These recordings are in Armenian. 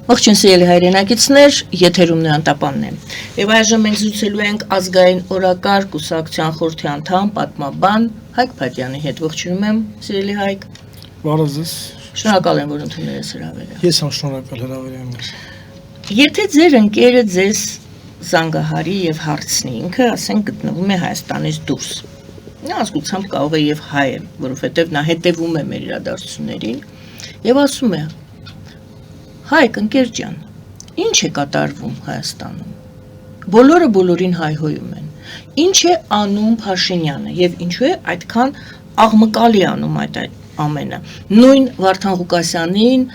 Ողջույն սիրելի հայրենակիցներ, եթերում Անտապանն է։ Եվ այժմ մենք զրուցելու ենք ազգային օրակարգ կուսակցության խորհրդի անդամ պատմաբան Հայկ Փադյանի հետ։ Ողջունում եմ, սիրելի Հայկ։ Բարև ձեզ։ Շնորհակալ եմ, որ ընդունել եք հրավերը։ Ես եմ շնորհակալ հրավերի համար։ Եթե ձեր ընկերը ձեզ զանգահարի եւ հարցնի, ինքը ասենք գտնվում է Հայաստանից դուրս։ Նա ազգությամբ կարող է եւ հայ է, որովհետեւ նա հետևում է մեր իրադարձություններին եւ ասում է. Հայկ ընկեր ջան, ինչ է կատարվում Հայաստանում։ Բոլորը բոլորին հայհոյում են։ Ինչ է անում Փաշինյանը եւ ինչու է այդքան աղմկալի անում այդ ամենը։ Նույն Վարդան Ղուկասյանին,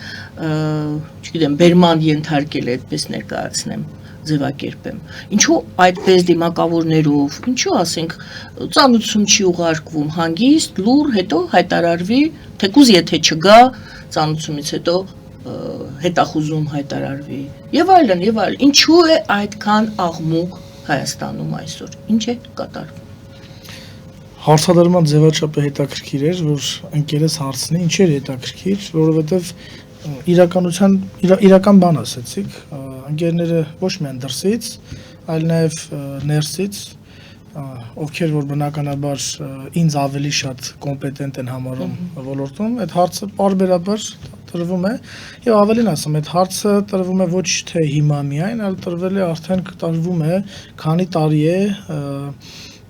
չգիտեմ, բերման ենթարկել է, այդպես ներկայացնեմ, ձևակերպեմ։ Ինչու այդպես դիմակավորներով, ինչու ասենք ծանոթություն չի ուղարկվում, հանգիստ, լուր, հետո հայտարարվի, թեկուզ եթե չգա ծանոթությունից հետո հետախուզում հայտարարվի եւ այլն եւ այլն ինչու է այդքան աղմուկ Հայաստանում այսօր ինչ է կատարվում Հարցադրման ձևաչափը հետաքրքիր էր որ ընկերս հարցնի ինչ էր հետաքրքիր որովհետեւ իրական բան ասեցիք ընկերները ոչ միայն դրսից այլ նաեւ ներսից ովքեր որ բնականաբար ինձ ավելի շատ կոմպետենտ են համարում ոլորտում այդ հարցը պարբերաբար տրվում է եւ ավելին ասեմ այդ հարցը տրվում է ոչ թե հիմա միայն այլ տրվել է արդեն տրվում է քանի տարի է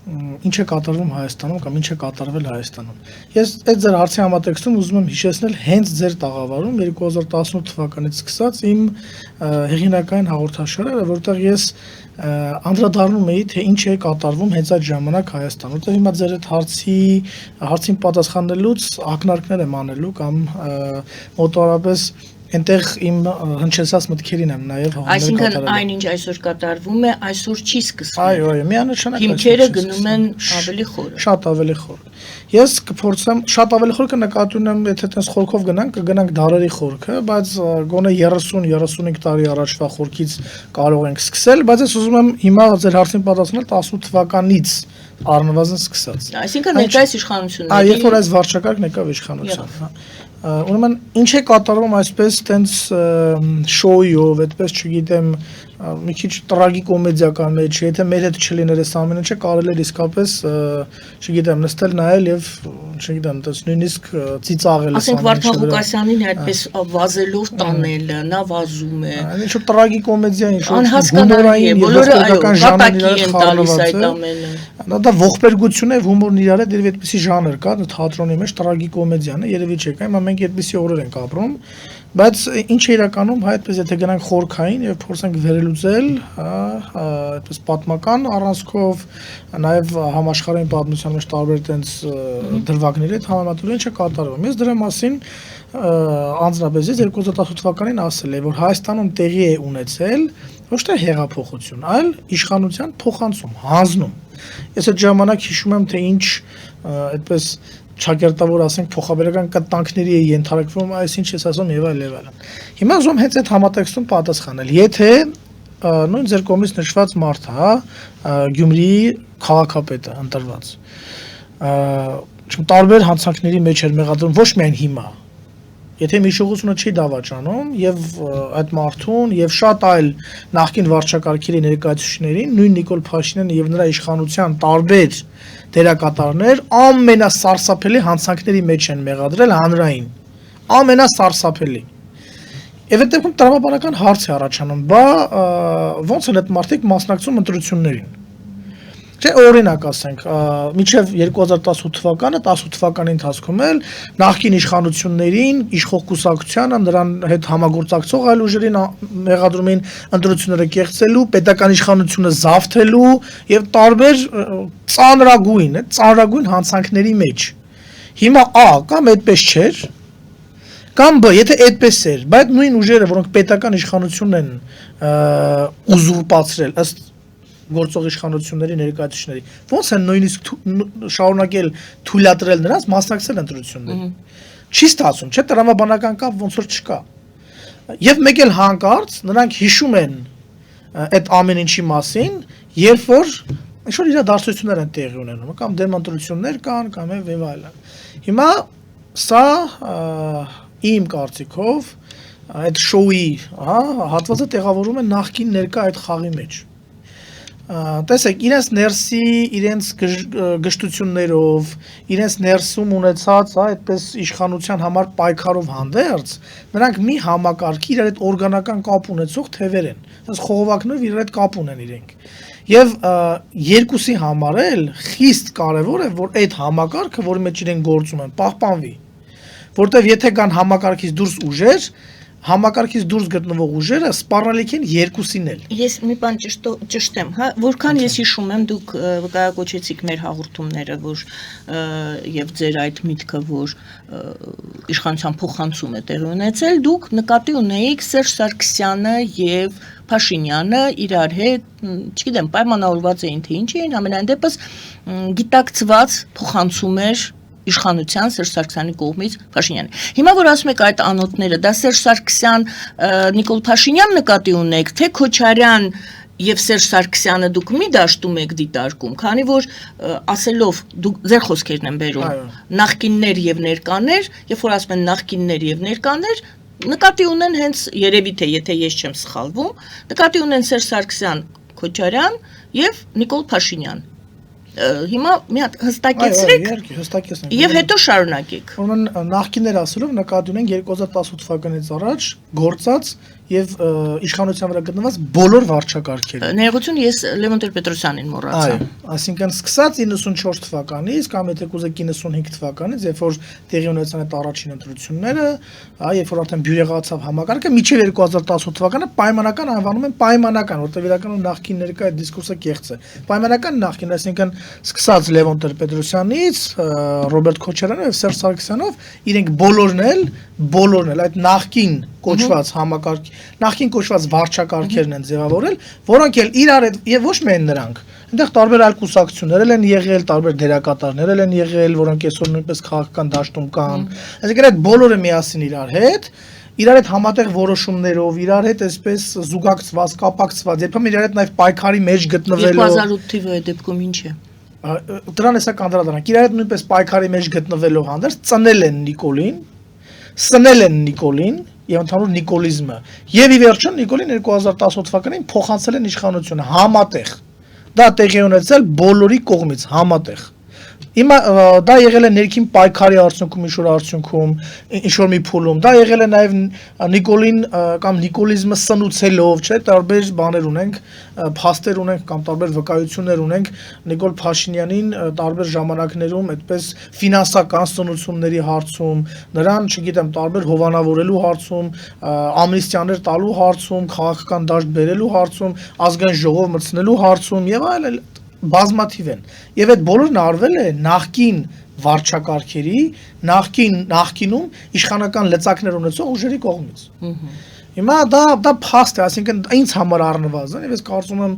ինչ է կատարվում Հայաստանում կամ ինչ է կատարվել Հայաստանում ես այդ ձեր հարցի համատեքստում ուզում եմ հիշեցնել հենց ձեր տաղավարում 2018 թվականից սկսած իմ հեղինակային հաղորդաշարերը որտեղ ես անդրադառնում էի թե ինչ է կատարվում հենց այդ ժամանակ Հայաստանում որտեղ հիմա ձեր այդ հարցին պատասխանելուց ակնարկներ եմ անելու կամ մոտավորապես այնտեղ իմ հնչեցած մտքերին եմ նաև այսինքն այնինչ այսօր կատարվում է այսօր չի սկսվում այո միանշանակ հիմքերը գնում են ավելի խորը շատ ավելի խոր ես կփորձեմ շատ ավելի խոր կնկատի ունեմ եթե տես խորքով կգնանք դարերի խորքը բայց գոնե 30-35 տարի առաջվա խորքից կարող ենք սկսել բայց ես ուզում եմ հիմա ձեր հարցին պատասխանել 18 թվականից առնվազն սկսած այսինքն ներկայիս իշխանությունների երբ որ այս վարչակարգն եկավ իշխանության ուրեմն ինչ է կատարվում այսպես տենց շոուով, այդպես չգիտեմ, մի քիչ տրագիկոմեդիական մեջ, եթե մեր հետ չլիներ այս ամենը, չէ, կարելի է իսկապես, չգիտեմ, նստել նայել եւ, չգիտեմ, տես նույնիսկ ծիծաղել ասենք Վարդան Ղուկասյանին այդպես վազելով տանելը, նա վազում է։ Ինչ որ տրագիկոմեդիա, ինչ որ հումորային, բոլորը հատակի են տալիս այդ ամենը։ Դա ողբերգություն է, հումորն իրար է, դեռ այդպիսի ժանր կա, թատրոնի մեջ տրագիկոմեդիան է, երևի չէ, հիմա մենք այդպիսի օրեր ենք ապրում, բայց ինչ է իրականում, հայ այդպես եթե գնանք խորքային եւ փորձենք վերելուծել, այդպես պատմական առանցքով, նաեւ համաշխարհային պատմության մեջ տարբեր տենց դրվագների հետ համեմատելու ինչ է կատարվում։ Ես դրա մասին անձնապես 2018 թվականին ասել եմ, որ Հայաստանում տեղի է ունեցել ոչ թե հեղափոխություն, այլ իշխանության փոխանցում, հանձնում։ Ես այդ ժամանակ հիշում եմ, թե ինչ այդպես չակերտավոր ասենք փոխաբերական կտանքների է ենթարկվում, այսինչ ես ասում եւ այլն։ Հիմա ուզում հենց այդ համատեքստում պատասխանել։ Եթե նույն ձեր կողմից նշված մարդը, հա, Գյումրիի քաղաքապետը ընտրված, տարբեր հանցանքների մեջ էր մեղադրվում ոչ միայն հիմա, եթե միջողությունը չի դավաճանում եւ այդ մարդուն եւ շատ այլ նախկին վարչակարգերի ներկայացուցիչներին նույն Նիկոլ Փաշինյանը եւ նրա իշխանության տարբեր դերակատարներ ամենասարսափելի հանցանքների մեջ են մեղադրել հանրային ամենասարսափելի եւ այդ դեպքում տրամաբանական հարց է առաջանում բա ո՞նց են այդ մարդիկ մասնակցում ընտրություններին Չէ, օրինակ ասենք, մինչև 2018 թվականը, 18 թվականի ընթացքում էլ նախկին իշխանություններին, իշխող կուսակցությանը, նրան հետ համագործակցող այլ ուժերին մեղադրում էին ընտրությունները կեղծելու, պետական իշխանությունը զավթելու եւ տարբեր ծանրագույն հանցանքների մեջ։ Հիմա կամ այդպես չէր, կամ եթե այդպես էր, բայց նույն ուժերը, որոնք պետական իշխանությունն են ուզուրպացրել, ըստ գործող իշխանությունների ներկայացուցիչների ոնց են նույնիսկ շարունակել թույլատրել նրանց մասնակցել ընտրություններին չի ստացվում չէ տրամաբանական կապ ոնց որ չկա եւ մեկ էլ հանկարծ նրանք հիշում են այդ ամեն ինչի մասին երբ որ ինչ որ իրադարձություններ են տեղի ունենում կամ դեմ ընտրություններ կան կամ եւ այլն հիմա սա իմ կարծիքով այդ շոուի, հատվածը տեղավորում է նախկին ներկա այդ խաղի մեջ։ Տեսեք, իրենց ներսի, իրենց գժտություններով, իրենց ներսում ունեցած, այդպես իշխանության համար պայքարով հանդերձ, նրանք մի համակարգի իրար հետ օրգանական կապ ունեցող թևեր են։ Այս խողովակներով իրար հետ կապ ունեն իրենք։ Եվ երկուսի համար էլ խիստ կարևոր է, որ այդ համակարգը, որի մեջ իրենք գործում են, պահպանվի։ Որտեվ եթե կան համակարգից դուրս ուժեր, համակարգից դուրս գտնվող ուժերը սպառնալիք են երկուսին էլ։ Ես մի բան ճշտեմ, հա, որքան ես հիշում եմ, դուք կայակոչեցիք մեր հաղորդումները, որ եւ ձեր այդ միտքը, որ իշխանության փոխանցում է տեղի ունեցել, դուք նկատի ունեիք Սերժ Սարգսյանը եւ Փաշինյանը իրար հետ, չգիտեմ, պայմանավորված էին թե ինչ էին, ամենայն դեպս գիտակցված փոխանցում էր իշխանության Սերժ Սարգսյանի կողմից Փաշինյանի։ Հիմա որ ասում եք այդ անոթները, դա Սերժ Սարգսյան, Նիկոլ Փաշինյան նկատի ունեք, թե Քոչարյան եւ Սերժ Սարգսյանը դուք մի դաշտում եք դիտարկում, քանի որ ասելով դուք ձեր խոսքերն են բերում, նախկիններ եւ ներկաներ, երբ որ ասում են նախկիններ եւ ներկաներ, նկատի ունեն հենց երևի թե եթե ես չեմ սխալվում, նկատի ունեն Սերժ Սարգսյան, Քոչարյան եւ Նիկոլ Փաշինյան։ Հիմա մի հատ հստակեցրեք եւ հետո շարունակեք։ Ուրեմն նախկիններ ասելով նկատի ունենք 2018 թվականից առաջ գործած եւ իշխանության վրա գտնված բոլոր վարչակարգերը։ Ներողություն, ես Լևոն Տեր-Պետրոսյանին մոռացա։ Այսինքն սկսած 94 թվականից կամ եթե կուզեք 95 թվականից, երբ որ տեղի ունեցան այդ առաջին ընտրությունները, երբ որ արդեն բյուրեղացավ համակարգը, մինչև 2018 թվականը պայմանական անվանում են պայմանական, որտեղ իրականում նախկին ներկա այդ դիսկուրսը կեղծ է։ Պայմանական նախկին, այսինքն սկսած Լևոն Տեր-Պետրոսյանից, Ռոբերտ Քոչարյանով եւ Սերժ Սարգսյանով, իրենք բոլորն էլ այդ նախկին կոչված համակարգ, նախկին կոչված վարչակարգերն են ձևավորել, որոնք էլ իրար հետ եւ ոչ միայն նրանք, այնտեղ տարբեր այլ կուսակցություններ են եղել, տարբեր դերակատարներ են եղել, որոնք այսօր նույնպես քաղաքական դաշտում կան։ Այսինքն այդ բոլորը միասին իրար հետ համատեղ որոշումներով, իրար հետ այսպես զուգակցված, կապակցված, երբեմն իրար հետ նաեւ պայքարի մեջ գտնվելով 2008 թվականի դեպքում ինչ է։ Դրան էսա կանդրադառնանք, իրար հետ նույնպես պայքարի մեջ գտնվելով հանդերձ ծնել են Նիկոլին, սնել են Նիկոլին եւ ընդհանուր նիկոլիզմը։ Եվ ի վերջո Նիկոլին 2018 թվականին փոխանցել են իշխանությունը համատեղ։ Դա տեղի ունեցել բոլորի կողմից համատեղ։ Հիմա դա եղել է ներքին պայքարի արդյունքում, ինչ-որ մի փուլում, դա եղել է նաև Նիկոլին կամ նիկոլիզմը սնուցելով, չէ, տարբեր բաներ ունենք, փաստեր ունենք կամ տարբեր վկայություններ ունենք Նիկոլ Փաշինյանին տարբեր ժամանակներում այդպես ֆինանսական սնուցումների հարցում, նրան, չգիտեմ, տարբեր հովանավորելու հարցում, ամնիստիաներ տալու հարցում, քաղաքական դաշտ բերելու հարցում, ազգային ժողով մտցնելու հարցում եւ այլն բազմաթիվ են։ Եվ այդ բոլորն արվել է նախկին վարչակարգերի, նախկինում իշխանական լծակներ ունեցող ուժերի կողմից։ Հիմա դա փաստ է, այսինքն ինձ համար առնվազն, եւ ես կարծում եմ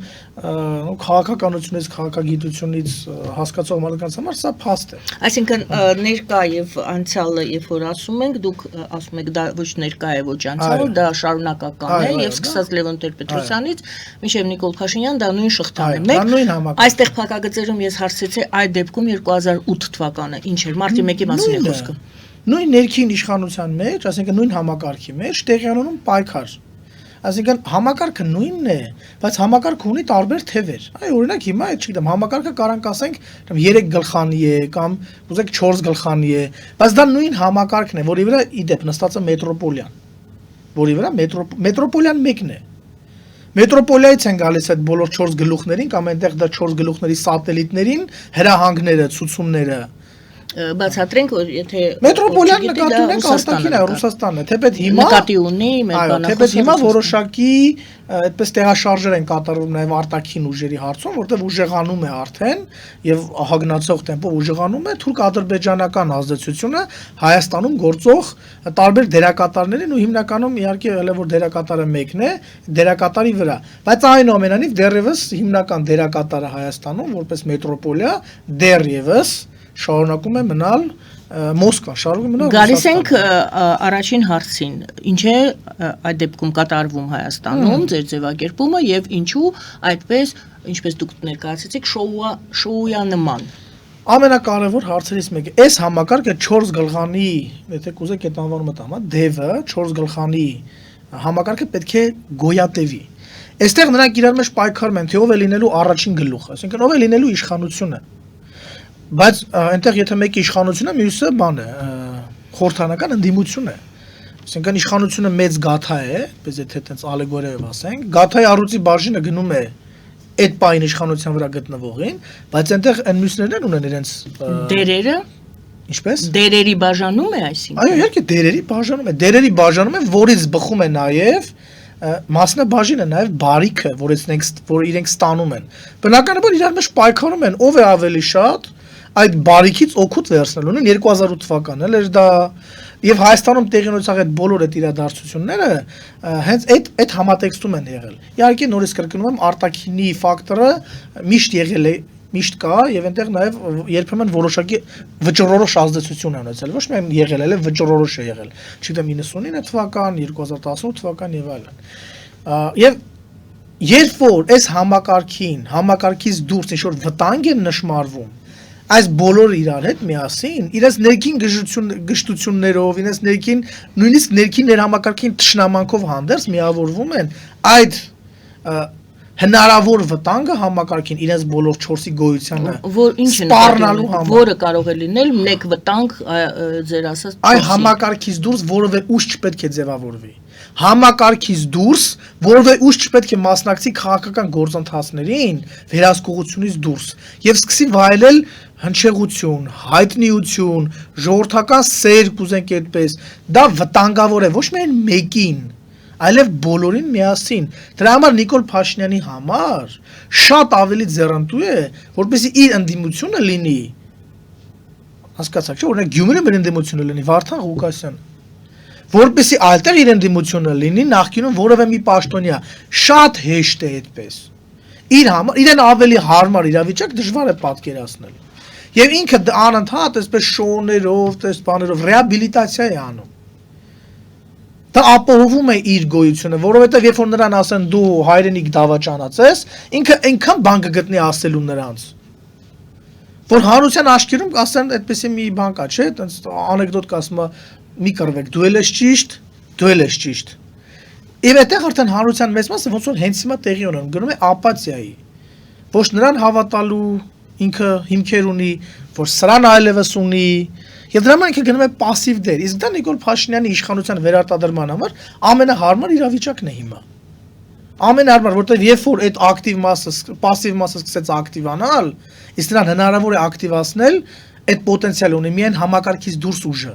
քաղաքականությունից, քաղաքագիտությունից հասկացող մարդկանց համար սա փաստ է։ Այսինքն ներկա եւ անցյալը, երբ որ ասում ենք, դուք ասում եք դա ոչ ներկա է, ոչ անցյալ, դա շարունակական է եւ սկսած Լևոն Տեր-Պետրոսյանից մինչեւ Նիկոլ Փաշինյան դա նույն շղթան է։ Այստեղ փակագծերում ես հարցրեցի այդ դեպքում 2008 թվականը ինչ էր, մարտի 1-ի մասին է խոսքը։ Նույն ներքին իշխանության մեջ, այսինքն նույն համակարգի մեջ տեղի ունենում պայքար։ Այսինքն համակարգը նույնն է, բայց համակարգը ունի տարբեր թևեր։ Օրինակ հիմա, չգիտեմ, համակարգը կարանք ասենք 3 գլխանի է կամ ուզեք 4 գլխանի է, բայց դա նույն համակարգն է, որի վրա իդեպ նստած է մետրոպոլիան, որի վրա մետրոպոլիան մեկն է։ Մետրոպոլիայից են գալիս այդ բոլոր 4 գլուխներին կամ այնտեղ դա 4 գլուխների սատելիտներին, հրահանգները, ցուցումները։ Բացատրենք, որ եթե մետրոպոլիան նկատի ունենք արտաքին է, Ռուսաստանն է, թեպետ հիմա նկատի ունի մեր բանախոսը, թեպետ հիմա որոշակի այդպես տեղաշարժեր են կատարվում նաև արտաքին ուժերի հարցում, որտեղ ուժեղանում է արդեն եւ ահագնացող տեմպով ուժեղանում է թուրք-ադրբեջանական ազդեցությունը Հայաստանում գործող տարբեր դերակատարներին ու հիմնականում իհարկե հələ որ դերակատարը մեկն է, դերակատարի վրա, բայց այնուամենայնիվ դեռևս հիմնական դերակատարը Հայաստանում որպես մետրոպոլիա դեռևս շարունակում է մնալ Մոսկվա, շարունակում է մնալ Գալիս ենք առաջին հարցին, ինչ է այդ դեպքում կատարվում Հայաստանում, ձեր ձևակերպումը եւ ինչու այդպես, ինչպես դուք ներկայացրեցիք, շոույանման։ Ամենակարևոր հարցերից մեկը այս համակարգը 4 գլխանի, եթե կուզեք այդ անվանումը տամ, դևը 4 գլխանի համակարգը պետք է գոյատևի։ Այստեղ նրանք իրար մեջ պայքարում են, թե ով է լինելու առաջին գլուխը, այսինքն ով է լինելու իշխանությունը։ Բայց այնտեղ եթե մեկը իշխանությունը, մյուսը բան է, խորհրդանական ընդդիմություն է։ Այսինքն իշխանությունը մեծ գաթա է, պես եթե այտենց ալեգորիայով ասենք, գաթայի առուծի բաժինը գնում է այդ պայն իշխանության վրա գտնվողին, բայց այնտեղ այն մյուսներն ունեն իրենց դերերը, ինչպես դերերի բաժանում է, այսինքն։ Այո, իհարկե դերերի բաժանում է, որից բխում է նաև մասնաբաժինը, նաև բարիքը, որ իրենք ստանում են։ Բնականաբար իրար մեջ պայքարում են, ով է ավելի շատ այդ բարիքից օգուտ վերցնելու։ Նույն 2008 թվականն էր դա, եւ Հայաստանում տեղի ունեցած այդ բոլոր այդ իրադարձությունները հենց այդ համատեքստում են եղել։ Իհարկե նորից կրկնում եմ, արտաքինի ֆակտորը միշտ եղել է, միշտ կա եւ այնտեղ նաեւ երբեմն որոշակի վճռորոշ ազդեցություն է ունեցել, ոչ միայն եղել, այլև վճռորոշ է եղել։ Չգիտեմ 99 թվական, 2018 թվական եւ այլն։ Եվ երբ որ այս համակարգից դուրս ինչ որ վտանգ են նշмарվում, այս բոլորը իրար հետ միասին, իրենց ներքին գժտություններով, իրենց ներքին նույնիսկ ներքին ներհամակարգին թշնամանքով հանդերձ միավորվում են այդ հնարավոր վտանգը համակարգին իրենց բոլոր 4-ի գոյությանը որ ինչ սպառնալու համար, որը կարող է լինել մեկ վտանգ ձեր ասած այ համակարգից դուրս որևէ ուժ չպետք է ձևավորվի։ Համակարգից դուրս որևէ ուժ չպետք է մասնակցի քաղաքական գործընթացներին վերահսկողությունից դուրս եւ սկսի վայելել հնչեղություն, հայտնիություն, ժողովրդական սեր, կուզենք այդպես, դա վտանգավոր է ոչ միայն մեկին, այլև բոլորին միասին։ Դրա համար Նիկոլ Փաշինյանի համար շատ ավելի ձեռնտու է, որպեսզի իր ընդդիմությունը լինի, հասկացաք, չէ՞, օրինակ Գյումրիում իր ընդդիմությունը լինի Վարդան Ղուկասյանը, որպեսզի այլտեղ իր ընդդիմությունը լինի նախկինում որևէ մի պաշտոնյա, շատ հեշտ է այդպես։ Իր համար իրեն ավելի հարմար իրավիճակ դժվար է պատկերացնել։ Եվ ինքը անընդհատ այսպես շոուներով, այս բաներով ռեաբիլիտացիա է անում։ Դա ապահովում է իր գոյությունը, որովհետև երբ որ նրան ասեն դու հայրենիք դավաճանած ես, ինքը այնքան բան կգտնի ասելու նրանց, որ հանրության աչքերում ասեն այդպեսի մի բան կա, չէ՞, այտենց անեկդոտ կա, ասում է մի կռվեք, դու էլ ես ճիշտ, դու էլ ես ճիշտ։ Եվ այդտեղ արդեն հանրության մեծ մասը ոնց որ հենց հիմա տեղի ունեն, գնում է ապաթիայի։ Ոչ նրան հավատալու ինքը հիմքեր ունի, որ սրան այլևս ունի, եւ դրա համար ինքը գնում է пассив դեր։ Իսկ դա Նիկոլ Փաշինյանի իշխանության վերարտադրման համար ամենահարմար իրավիճակն է հիմա։ Ամենահարմար, որտեղ երբ որ այդ ակտիվ մասը, пассив մասը սկսեց ակտիվանալ, իսկ նրան հնարավոր է ակտիվացնել, այդ պոտենցիալ ունի միայն համակարգից դուրս ուժը։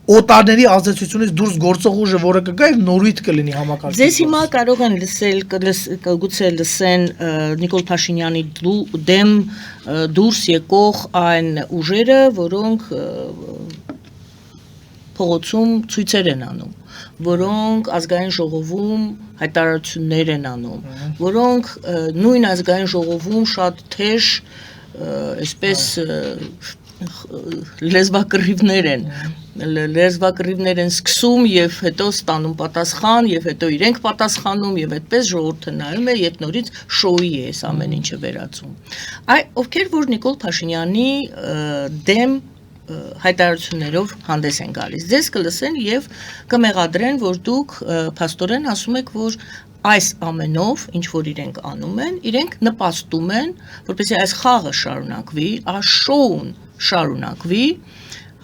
Օտարների ազդեցությունից դուրս գործող ուժը, որը կգա եւ նորույթ կլինի համակարգի։ Ձեզ հիմա կարող են գուցե լսեն Նիկոլ Փաշինյանի դեմ դուրս եկող այն ուժերը, որոնք փողոցում ցույցեր են անում, որոնք ազգային ժողովում հայտարարություններ են անում, որոնք նույն ազգային ժողովում շատ թեժ այսպես լեզվակռիվներ են սկսում եւ հետո ստանում պատասխան եւ հետո իրենք պատասխանում եւ այդպես ժողովուրդը նայում է եւ նորից շոուի է այս ամեն ինչը վերածում։ Այ ովքեր որ Նիկոլ Փաշինյանի դեմ հայտարարություններով հանդես են գալիս, ձեզ կլսեն եւ կմեղադրեն, որ դուք փաստորեն ասում եք, որ այս ամենով, ինչ որ իրենք անում են, իրենք նպաստում են, որպեսզի այս խաղը շարունակվի, այս շոուն շարունակվի,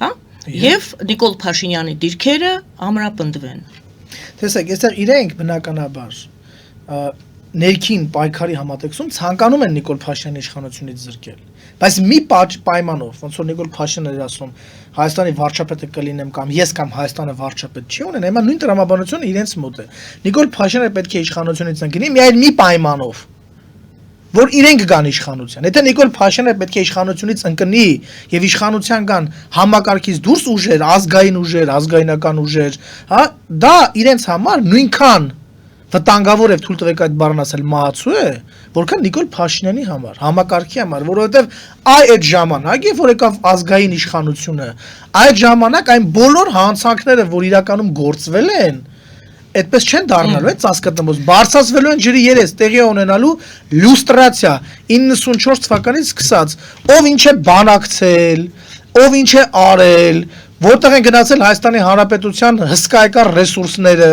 հա, եւ Նիկոլ Փաշինյանի դիրքերը ամրապնդվեն։ Տեսեք, այստեղ իրենք բնականաբար ներքին պայքարի համատեքստում ցանկանում են Նիկոլ Փաշինյանի իշխանությունից զրկել։ Բայց մի պայմանով, ոնց որ Նիկոլ Փաշինյանը էր ասում, Հայաստանի վարչապետը կլինեմ կամ ես կամ Հայաստանը վարչապետ չի ունեն, հիմա նույն տրամաբանությունը իրենց մոտ է։ Նիկոլ Փաշինյանը պետք է իշխանությունից ընկնի միայն մի պայմանով, որ իրենք գան իշխանության։ Եթե Նիկոլ Փաշինյանը պետք է իշխանությունից ընկնի եւ իշխանության գան համակարգից դուրս ուժեր, ազգային ուժեր, ազգայնական ուժեր, հա, դա իրենց համար նույնքան վտանգավոր է, թույլ տվեք այդ բառն ասել, մահացու է, որքան Նիկոլ Փաշինյանի համար, համակարգի համար, որովհետև այդ ժամանակ, երբ որ եկավ ազգային իշխանությունը, այդ ժամանակ այն բոլոր հանցանքները, որ իրականում գործվել են, այդպես չեն դառնալու, այդ ծածկատնոց բարձրացվելու են ջրի երես, տեղի ունենալու լյուստրացիա 94 թվականից սկսած, ով ինչ է բանակցել, ով ինչ է արել, որտեղ են գնացել Հայաստանի Հանրապետության հսկայական ռեսուրսները,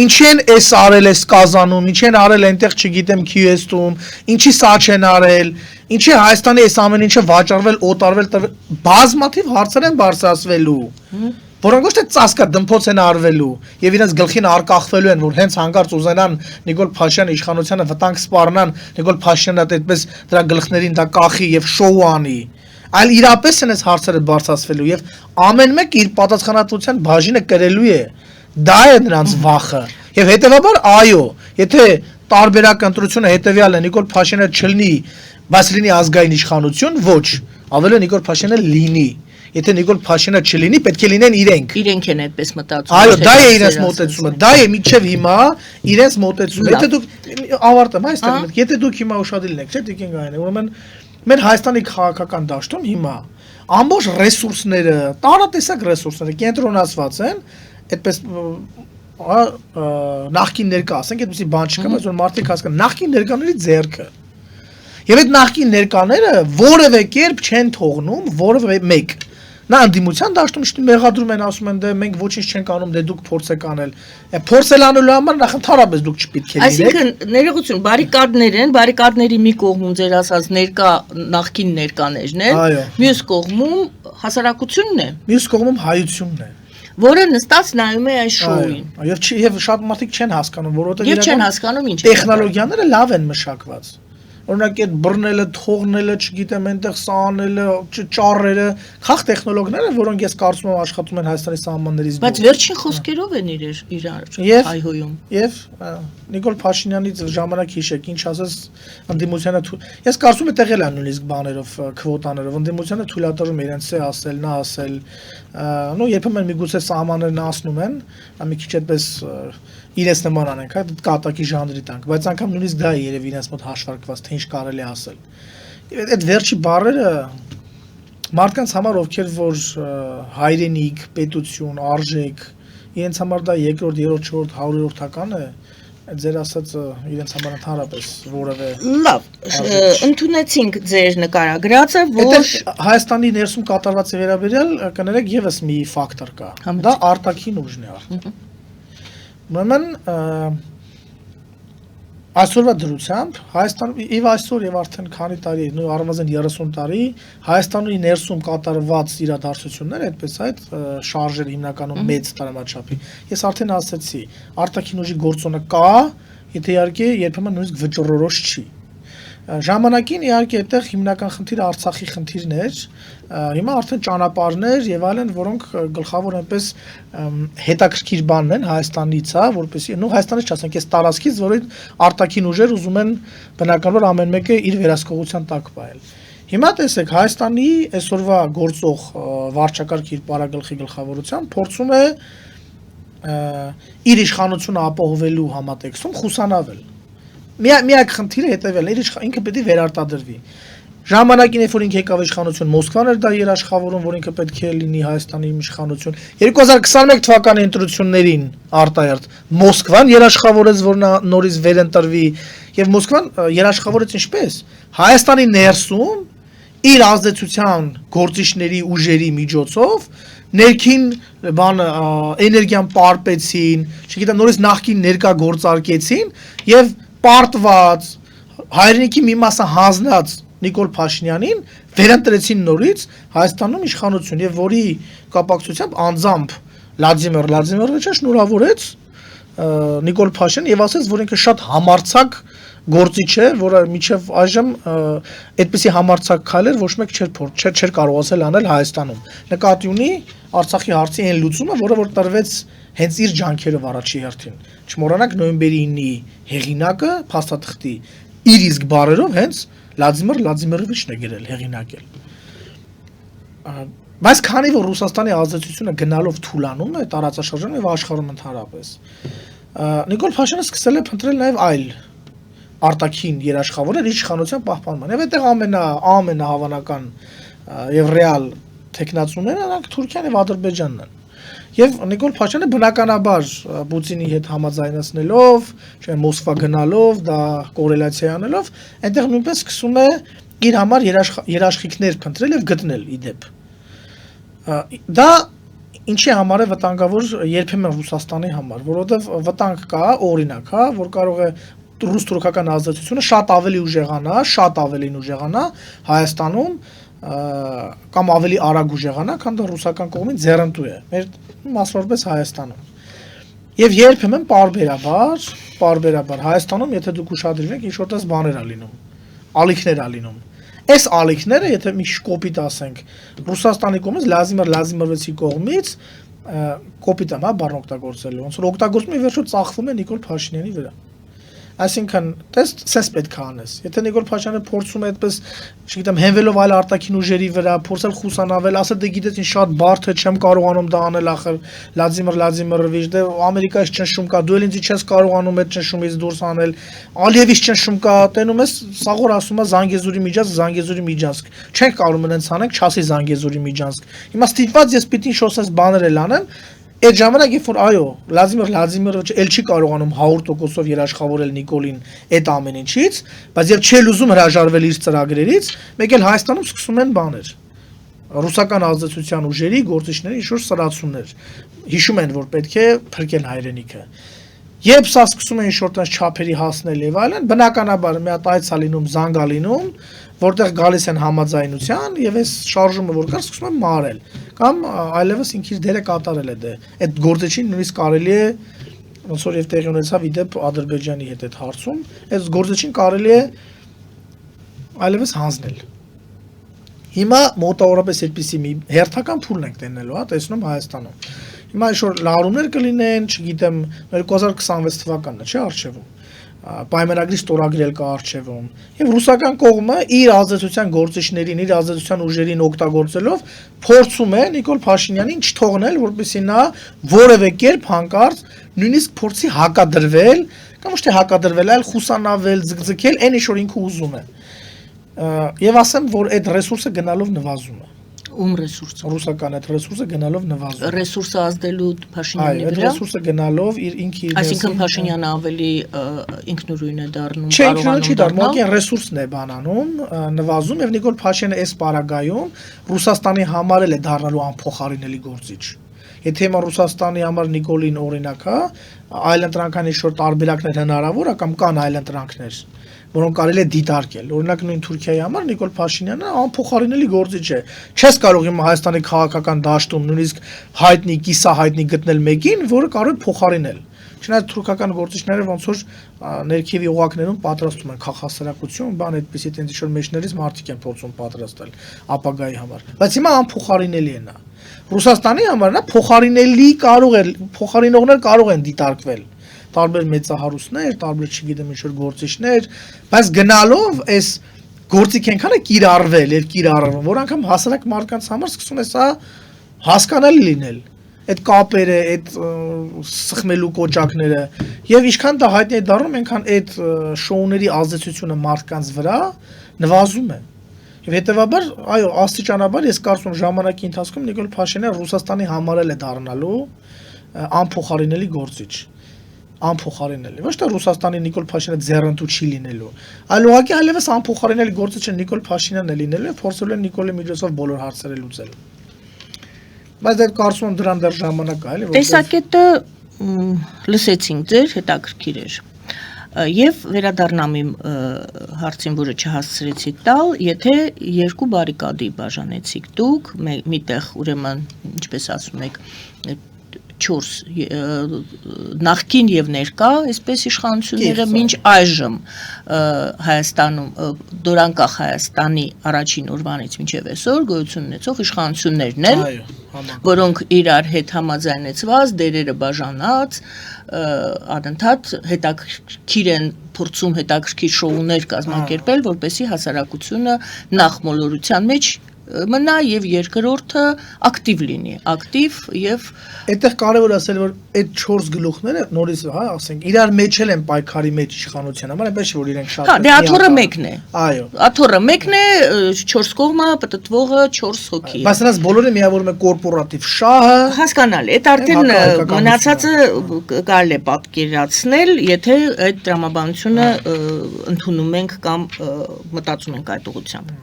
ինչի են էս արել էս Կազանում, ինչի են արել այնտեղ, չգիտեմ, Քյուեսթում, ինչի սա չեն արել, ինչի Հայաստանի էս ամեն ինչը վաճառվել, օտարվել, բազմաթիվ հարցեր են բարձրացվելու, որոնք ոչ թե ծածկադմփոց են արվելու եւ իրենց գլխին արկախվելու են, որ հենց հանկարծ ուզենան Նիկոլ Փաշինյանի իշխանությանը վտանգ սպառնան, Նիկոլ Փաշինյանը այդպես դրա գլխներին դա կախի եւ շոու անի, այլ իրապես են այս հարցերը բարձրացվելու եւ ամեն մեկը իր պատասխանատվության բաժինը կրելու է, դա է նրանց վախը եւ հետեւաբար այո, եթե տարբերակ ընտրությունը հետեւյալն է, Նիկոլ Փաշինյանը չլինի, բայց լինի ազգային իշխանություն, ոչ, ավելի Նիկոլ Փաշինյանը լինի. Եթե Նիկոլ Փաշինյանը չլինի, պետք է լինեն իրենք։ Իրենք են այդպես մտածում։ Այո, դա է իրենց մոտեցումը, դա է միջև հիմա իրենց մոտեցումը։ Եթե դուք ավարտեմ այստեղ, եթե դուք հիմա ուշադիր եք, չէ՞, Տիկին Գայանը, ուրեմն մեր Հայաստանի քաղաքական դաշտում հիմա ամբողջ ռեսուրսները, տարատեսակ ռեսուրսները կենտրոնացված են, այդպես նախկին ներկա, ասենք, այդպեսի բան չկա, բայց որ մարդիկ հասկանան, նախկին ներկաների ձեռքը։ Եվ այդ նախկին ներկաները որևէ կերպ չեն թողնում որևէ մեկ։ Նա անդիմության դաշտում շտի մեղադրում են, ասում են, դե մենք ոչինչ չենք անում, դե դուք փորձ եք անել։ Փորձել անելու համար նախ ընդհանրապես դուք չպետք է լինեք։ Այսինքն ներողություն, բարիկադներ են, բարիկադների մի կողմում ձեր ասած ներկա նախկին ներկաներն են, մյուս կողմում հասարակությունն է։ Մյուս կողմում հայությունն է, որը նստած նայում է այս շոուին։ Եվ շատ մարդիկ չեն հասկանում, որովհետեւ Եվ չեն հասկանում ինչ է։ Տեխնոլոգիաները լավ են մշակված։ Օրինակ այդ բռնելը, թողնելը, չգիտեմ, այնտեղ սա անելը, ճառերը, խաղ տեխնոլոգիաները, որոնք ես կարծում եմ աշխատում են Հայաստանի սահմաններից դուրս։ Բայց վերջին խոսքերով են իրար հայհոյում։ Եվ Նիկոլ Փաշինյանից ժամանակ հիշեք, ինչ ասես ընդդիմությանը ես կարծում եմ տեղել են նույնիսկ բաներով, քվոտաներով, ընդդիմությանը թույլատրում է իրենց ասել, նա ասել, նո երբեմն միգուցե սահմաններն ասնում են, մի քիչ այդպես իրենց նման անենք, հա, կատակի ժանրի տանք, բայց անգամ նույնիսկ դա է երևի իրենց մոտ հաշվարկված, թե ինչ կարելի է ասել։ Եվ այդ վերջի բառերը մարդկանց համար, ովքեր որ հայրենիք, պետություն, արժեք, իրենց համար դա երկրորդ, երրորդ, չորրորդ, 100-րդական է, ձեր ասածը իրենց համար ընդհանրապես որևէ լավ, ընդունեցինք ձեր նկարագրածը, որ Հայաստանի ներսում կատարված վերաբերյալ կներեք եւս մի ֆակտոր կա։ Դա արտաքին ուժն է։ Ուրեմն այսօրվա դրությամբ Հայաստանում եւ այսօր եւ արդեն քանի տարի, նույն առնվազն 30 տարի Հայաստանի ներսում կատարված իրադարձությունները, այդպես այդ շարժեր հիմնականում մեծ տարածաչափի։ Ես արդեն ասացի, արտաքին ուժի գործոնը կա, եթե իհարկե երբեմն նույնիսկ վճռորոշ չի։ Ժամանակին իհարկե այդտեղ հիմնական խնդիրը Արցախի խնդիրն էր, հիմա արդեն ճանապարհներ եւ այլն, որոնք գլխավոր այնպես հետաքրքիր բանն են Հայաստանից, հա, որպեսզի նո Հայաստանից չասենք, այս տարածքից, որին արտաքին ուժեր ուզում են բնականաբար ամեն մեկը իր վերահսկողության տակ պահել։ Հիմա տեսեք, Հայաստանի այսօրվա գործող վարչակարգ իր պարագլխի գլխավորությամբ փորձում է իր իշխանությունը ապահովելու համատեքստում խուսանավել։ Միակ խնդիրը հետևյալն է, ինքը պետք է վերարտադրվի։ Ժամանակին, երբ որ ինքը եկավ իշխանություն, Մոսկվան էր դա երաշխավորում, որ ինքը պետք է լինի Հայաստանի իշխանություն։ 2021 թվականի ընտրություններին արտահերթ Մոսկվան երաշխավորեց, որ նա նորից վերընտրվի, եւ Մոսկվան երաշխավորեց ինչպես։ Հայաստանի ներսում իր ազդեցության գործիչների ուժերի միջոցով ներքին բան էներգիան պարպեցին, չգիտեմ, նորից նախկին ներկա գործարկեցին եւ պարտված հայրենիքի մի մասը հանձնած Նիկոլ Փաշինյանին վերընտրեցին նորից Հայաստանում իշխանություն եւ որի կապակցությամբ անձամբ Վլադիմիր Վլադիմիրովիչը շնորհավորեց Նիկոլ Փաշինյանին եւ ասաց, որ ինքը շատ համարձակ գործիչ է, որը միջև այժմ այդպիսի համարձակ քայլեր ոչ մեկ չէր կարողացել անել Հայաստանում։ Նկատի ունի Արցախի հարցի այն լուծումը, որը որ տրվեց հենց իր ջանքերով առաջի հերթին։ Չմոռանանք նոյեմբերի 9-ի հեղինակը փաստաթղթի իր իսկ բառերով հենց Վլադիմիր Վլադիմիրովիչն է գրել, հեղինակել։ Բայց քանի որ Ռուսաստանի ազդեցությունը գնալով թուլանում է տարածաշրջանում եւ աշխարհում ընդհանրապես, Նիկոլ Փաշինյանը սկսել է փնտրել նաեւ այլ արտաքին երաշխավորներ իր իշխանության պահպանման։ Եվ այդտեղ ամենահավանական եւ ռեալ տեխնացուները նրանք Թուրքիան եւ Ադրբեջանն են։ Եվ Նիկոլ Փաշինյանը բնականաբար Պուտինի հետ համաձայնացնելով, չէ, Մոսկվա գնալով, դա կորելացիա անելով, այնտեղ նույնպես սկսում է իր համար երաշխիքներ փնտրել եւ գտնել իդեպ։ Դա ինչի համար է վտանգավոր երբեմն Ռուսաստանի համար, որովհետեւ վտանգ կա, օրինակ, հա, որ կարող է ռուս-թուրքական ազդեցությունը շատ ավելի ուժեղանա Հայաստանում կամ ավելի արագ ուժեղանա, քան դա ռուսական կողմից ձեռնտու է, մեր մասնավորապես Հայաստանում։ Եվ երբեմն պարբերաբար Հայաստանում, եթե դուք ուշադրվեք, ինչ որտես բաներ ա լինում, ալիքներ ա լինում։ Այս ալիքները, եթե մի կոպիտ ասենք, Ռուսաստանի կողմից Լազիմովի կողմից կոպիտ եմ, հա, բառն օգտագործելու, ոնց որ օգտագործում է վերջո ծախվում է Նիկոլ Փաշինյանի վրա։ Այսինքն, սենց պետք է անես։ Եթե Նիկոլ Փաշինյանը փորձում է այդպես, չգիտեմ, հենվելով այլ արտաքին ուժերի վրա, փորձել խուսանավել, ասել դե գիտես ինչ շատ բարդ է, չեմ կարողանում դա անել ախր, Վլադիմիրովիչ, դե Ամերիկայից ճնշում կա, դու էլ ինձ չես կարողանում այդ ճնշումից դուրս անել, Ալիևից ճնշում կա, տենում ես, սաղոր ասում է Զանգեզուրի Միջանցք։ Չենք կարող այնց անենք, չասի Զանգեզուրի Միջանցք։ Հիմա ստիպված ես պիտի շոսես բաներ էլ անեմ։ Այդ ժամանակ երբ որ այո, Վլադիմիրովիչը էլ չի կարողանում 100%-ով երաշխավորել Նիկոլին այդ ամեն ինչից, բայց երբ չի ուզում հրաժարվել իր ծրագրերից, մեկ էլ Հայաստանում սկսում են բաներ։ Ռուսական ազդեցության ուժերի, գործիչների ինչ-որ սրացումներ։ Հիշում են, որ պետք է փրկել հայրենիքը։ Երբ սա սկսում է ինչ-որ տես չափերի հասնել եւ այլն, բնականաբար մի հատ այց ա լինում, զանգ ա լինում, որտեղ գալիս են համաձայնության եւ այս շարժումը որ կար սկսում է մարել կամ այլևս ինքից դերը կատարել է դե այդ գործիչին նույնիսկ կարելի է ոնց որ եւ տեղի ունեցավ իդեպ Ադրբեջանի հետ այդ հարցում այս գործիչին կարելի է այլևս հանձնել հիմա մոտավորապես այդպիսի մի հերթական փուլն ենք տենելու հա տեսնում Հայաստանում հիմա ինչ-որ լարումներ կլինեն չգիտեմ 2026 թվականն է չէ արժևում պայմանագրի ստորագրել կա արժևում եւ ռուսական կողմը իր ազդեցության գործիչներին, իր ազդեցության ուժերին օգտագործելով փորձում է Նիկոլ Փաշինյանին չթողնել, որպեսզի նա որևէ կերպ հանկարծ նույնիսկ փորձի հակադրվել կամ ոչ թե հակադրվել, այլ խուսանավել, ձգձգել այն ինչ որ ինքը ուզում է։ Եվ ասեմ, որ այդ ռեսուրսը գնալով նվազում է։ Ում ռեսուրսը ռուսական այդ ռեսուրսը գնալով նվազում ռեսուրսը ազդելու Փաշինյանի վրա ռեսուրսը գնալով իր ինքի այսինքն Փաշինյանը ավելի ինքնուրույն է դառնում կարողանում չի դառնում մոկին ռեսուրսն է բանանում նվազում եւ Նիկոլ Փաշինյանը այս պարագայում Ռուսաստանի համար էլ է դառնալու անփոխարինելի գործիչ եթե հիմա Ռուսաստանի համար Նիկոլին օրինակ է այլընտրանքային ինչ-որ տարբերակներ հնարավոր է կամ կան այլընտրանքներ որոնք կարելի է դիտարկել։ Օրինակ նույն Թուրքիայի համար Նիկոլ Փաշինյանը անփոխարինելի գործիչ է։ Չես կարող հիմա Հայաստանի քաղաքական դաշտում նույնիսկ հայտնի, կիսահայտնի գտնել մեկին, որը կարող է փոխարինել։ Չնայած թուրքական գործիչները ոնց որ ներքևի օղակներում պատրաստում են քաղաքասարակություն, բան այդպեսի տենց ինչ-որ մեջներից մարդիկ են փորձում պատրաստել ապագայի համար։ Բայց հիմա անփոխարինելի է նա։ Ռուսաստանի համար նա փոխարինելի կարող է, փոխարինողներ կարող են դիտարկվել տարբեր մեծահարուստներ, տարբեր չգիտեմ ինչ-որ գործիչներ, բայց գնալով այս գործիք ենքանը կիրառվել եւ կիրառվում, որ անգամ հասարակ մարդկանց համար սկսում է սա հասկանալի լինել։ Այդ կապերը, այդ սխմելու կոճակները եւ ինչքան դա հայտնի է դառնում, այնքան այդ շոուների ազդեցությունը մարդկանց վրա նվազում է։ Եվ հետեւաբար, այո, աստիճանաբար ես կարծում եմ ժամանակի ընթացքում Նիկոլ Փաշինյանը Ռուսաստանի համար էլ է դառնալու անփոխարինելի գործիչ։ Անփոխարինելի։ Ոչ թե Ռուսաստանի Նիկոլ Փաշինյանը ձեռնտու չի լինելու, այլ ուղղակի այլևս անփոխարինելի գործիչը Նիկոլ Փաշինյանն է լինելու եւ փորձելու են Նիկոլի միջոցով բոլոր հարցերը լուծել։ Բայց դա կարծում եմ դրան դեռ ժամանակ կա, էլի, տեսակետը լսեցինք ձեր, հետաքրքիր էր։ Եվ վերադառնամ իմ հարցին, որը չհասցրեցի տալ, եթե երկու բարիկադի բաժանեցիք դուք, միտեղ ուրեմն, ինչպես ասում եք, 4 նախկին եւ ներկա, այսպես իշխանությունները մինչ այժմ Հայաստանում դորանկախ Հայաստանի առաջին օրվանից մինչեւ այսօր գոյություն ունեցող իշխանություններն են, որոնք իրար հետ համաձայնեցված, դերերը բաժանած, անընդհատ հետաքրքիր են փորձում հետաքրքիր շոուներ կազմակերպել, որպեսզի հասարակությունը նախ մոլորության մեջ մնա եւ երկրորդը ակտիվ լինի, ակտիվ եւ Այդտեղ կարևոր է ասել, որ այդ 4 գլուխները նորից, հա, ասենք, իրար մեջ են պայքարի մեջ իշխանության համար, այնպես չէ որ իրենք շատ Հա, դե աթոռը մեկն է։ Այո։ Աթոռը մեկն է, 4 կողմը պատտվողը 4 հոգի է։ Բայց նրանց բոլորը միավորում է կորպորատիվ շահը։ Հասկանալի, այդ արդեն մնացածը կարելի է պատկերացնել, եթե այդ տրամաբանությունը ընդունում ենք կամ մտածում ենք այդ ուղղությամբ։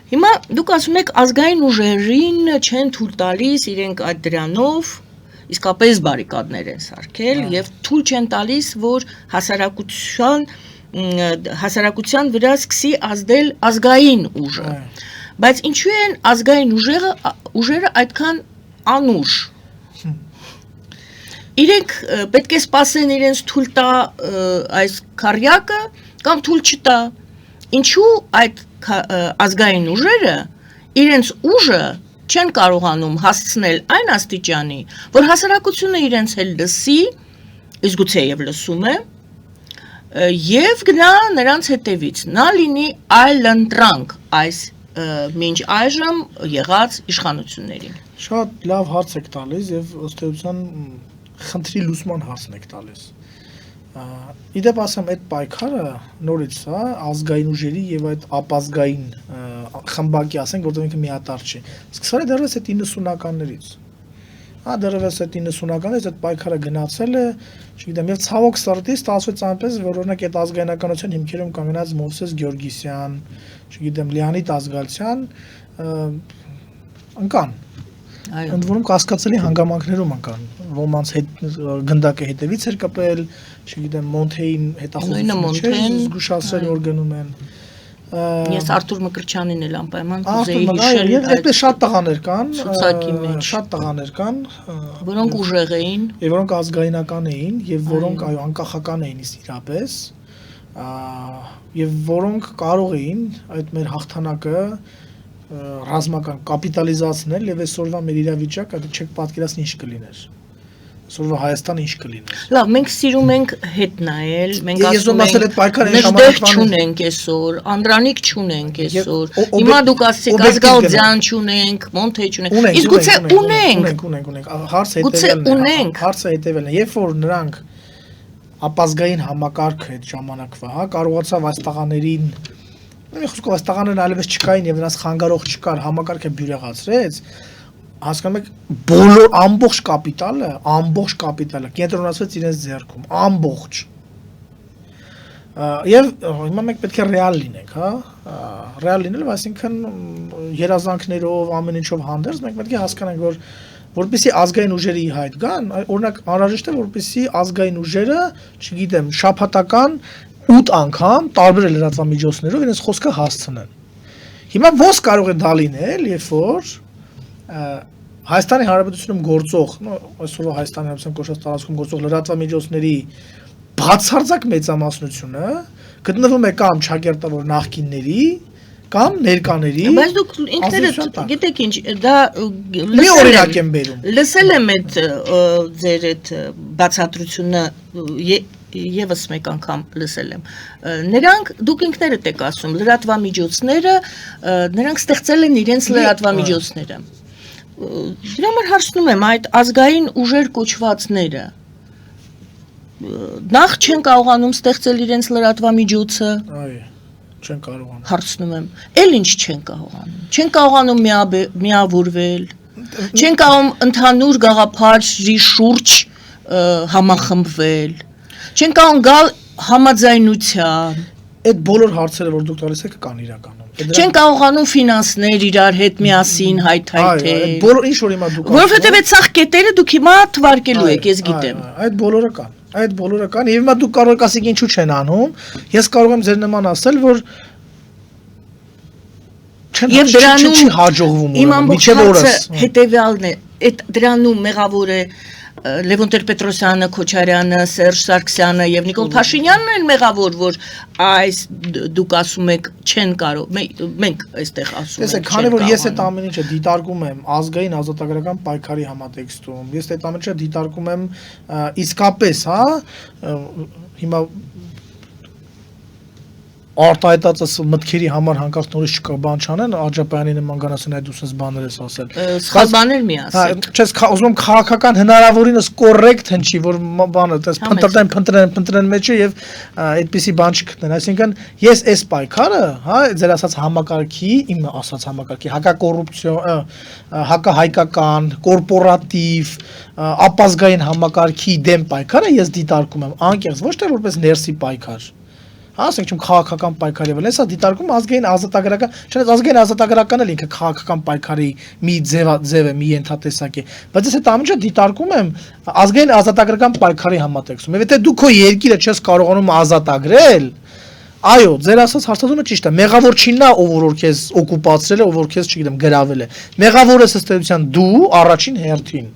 Հիմա դուք ասում եք ազգային ուժերին չեն թույլ տալիս իրենք այդ դրանով իսկապես բարիկադներ են սարքել եւ թույլ չեն տալիս որ հասարակության վրա սկսի ազդել ազգային ուժը բայց ինչու են ազգային ուժերը այդքան անուշ իրենք պետք է սպասեն իրենց թույլ տա այս քարյակը կամ թույլ չտա ինչու այդ ազգային ուժերը իրենց ուժը չեն կարողանում հասցնել այն աստիճանի, որ հասարակությունը իրենց էլ լսի, իսկ գուցե եւ լսում է, եւ գնա նրանց հետևից, նա լինի այլընտրանք այս մինչ այժմ եղած իշխանություններին։ Շատ լավ հարց եք տալիս եւ ըստ էության խնդրի լուսման հարցն եք տալիս։ Իդեպ ասեմ այդ պայքարը նորից հա ազգային ուժերի եւ այդ ապազգային խմբակի ասենք որտեղ ինքը միատար չի սկսել է դեռևս այդ 90-ականներից հա դեռևս այդ 90-ականից այդ պայքարը գնացել է չգիտեմ եւ ցավոք սրտի ստացվեց այնպես որ օրինակ այդ ազգայնականության հիմքերում կանգնած Մովսես Գյորգիսյան չգիտեմ Լեոնիդ Ազգալցյան ընկան ընդ որում կասկածելի հանգամանքներում ընկան ոմանց հետ գնդակը հետևից էր կպել չգիտեմ Մոնթեին հետախուզություն զգուշացրել որ գնում են Ես Արթուր Մկրտչյանին էլ անպայման կուզեի հիշել եւ այդպես շատ տղաներ կան շատ տղաներ կան որոնք ուժեղ էին եւ որոնք ազգայնական էին եւ որոնք այո անկախական էին իսկապես եւ որոնք կարող էին այդ մեր հաղթանակը ռազմական կապիտալիզացնել եւ այսօրվա մեր իրավիճակը դե չեք պատկերացնի ինչ կլիներ այսօրվա Հայաստանը ինչ կլիներ լավ մենք սիրում ենք հետ նայել մենք ասում ենք նժդեհ չունենք այսօր Անդրանիկ չունենք այսօր հիմա դուք ասեցիք Ազգալձյան չունենք Մոնթե չունենք իսկ գուցե ունենք հարցը հետեւելն է երբ որ նրանք ապազգային համակարգը այդ ժամանակվա հա կարողացավ այս տղաներին Մի խոսքով այս տղաներն այլևս չկային եւ նրանց խանգարող չկար համակարգը բյուրեղացրեց հասկանում եք բոլոր ամբողջ կապիտալը կենտրոնացվեց իրենց ձեռքում ամբողջ եւ հիմա մենք պետք է ռեալ լինենք հա ռեալ լինելով այսինքն երազանքներով ամեն ինչով հանդերձ մենք պետք է հասկանանք որ որպեսզի ազգային ուժերը իհայտ գան օրինակ անհրաժեշտ է որպեսզի ազգային ուժերը չգիտեմ շաբաթական 8 անգամ տարբեր լրատվամիջոցներով իրենց խոսքը հասցնեն։ Հիմա ոնց կարող է դա լինել, երբ որ Հայաստանի Հանրապետությունում գործող, այսօր Հայաստանի Հանրապետության կոչված տարածքում գործող լրատվամիջոցների բացարձակ մեծամասնությունը գտնվում է կամ ճակերտավոր նախկինների կամ ներկաների Բայց դուք ինքներդ գիտեք ինչ դա մի օրինակ եմ բերում լսել եմ այդ ձեր այդ բացատրությունը Եվս մեկ անգամ լսել եմ նրանք դուք ինքներդ եք ասում լրատվամիջոցները նրանք ստեղծել են իրենց լրատվամիջոցները դրա համար հարցնում եմ այդ ազգային ուժեր կոչվածները նախ չեն կարողանում ստեղծել իրենց լրատվամիջոցը այո չեն կարողանում հարցնում եմ էլ ինչ չեն կարողանում միավորվել չեն կարող ընդհանուր գաղափարի շուրջ համախմբվել չեն կարող գալ համաձայնության այդ բոլոր հարցերը որ դուք տալիս եք կան իրականում չեն կարողանում ֆինանսներ իրար հետ միասին հայթայթել այդ բոլոր ինչ որ հիմա դուք որովհետև այդ սաղ կետերը դուք հիմա թվարկելու եք ես գիտեմ այդ բոլորը կան եւ հիմա դուք կարող եք ասեք ինչու չեն անում ես կարող եմ ձեր նման ասել որ Եվ դրանում հաջողվում իմ ամբողջ հարցը հետևյալն է այդ դրանում մեղավոր է Լևոն Տեր-Պետրոսյանը, Քոչարյանը, Սերժ Սարգսյանը եւ Նիկոլ Փաշինյանն են մեղավոր, որ այս դուք ասում եք չեն կարող, մենք այստեղ ասում ենք։ Տեսեք, քանի որ ես այդ ամեն ինչը դիտարկում եմ ազգային ազատագրական պայքարի համատեքստում, ես այդ ամեն ինչը դիտարկում եմ իսկապես, հա, հիմա արտահայտած մտքերի համար հանկարծ նորից չկա բան չանեն, Աջապյանի նման գանասեն այդ ուսես բաներ ես ասել։ Սխալ բաներ մի ասել։ Չես ուզում քաղաքական հնարավորինս կոռեկտ հնչի, որ բանը դες փնտրեն մեջը եւ այդպիսի բան չգտնեն, այսինքն ես այս պայքարը, հա, ձեր ասած համակարգի, իմ ասած համակարգի, հակակոռուպցիոն, հակահայկական, կորպորատիվ, ապազգային համակարգի դեմ պայքարը ես դիտարկում եմ անկեղծ ոչ թե որպես ներսի պայքար, հա, ասենք չեմ քաղաքական պայքարի վրա, հեսա դիտարկում ազգային ազատագրական, չնայած ազգային ազատագրականն էլ ինքը քաղաքական պայքարի մի ձև է, մի ենթատեսակ է, բայց ես այդ ամենը դիտարկում եմ ազգային ազատագրական պայքարի համատեքստում, եւ եթե դու քո երկիրը չես կարողանում ազատագրել, այո, ձեր ասած հարցազրույցը ճիշտ է, մեղավոր չի նա, ով որ քեզ օկուպացրել է, ով որ քեզ, չգիտեմ, գրավել է, մեղավորը ըստ էության դու առաջին հերթին,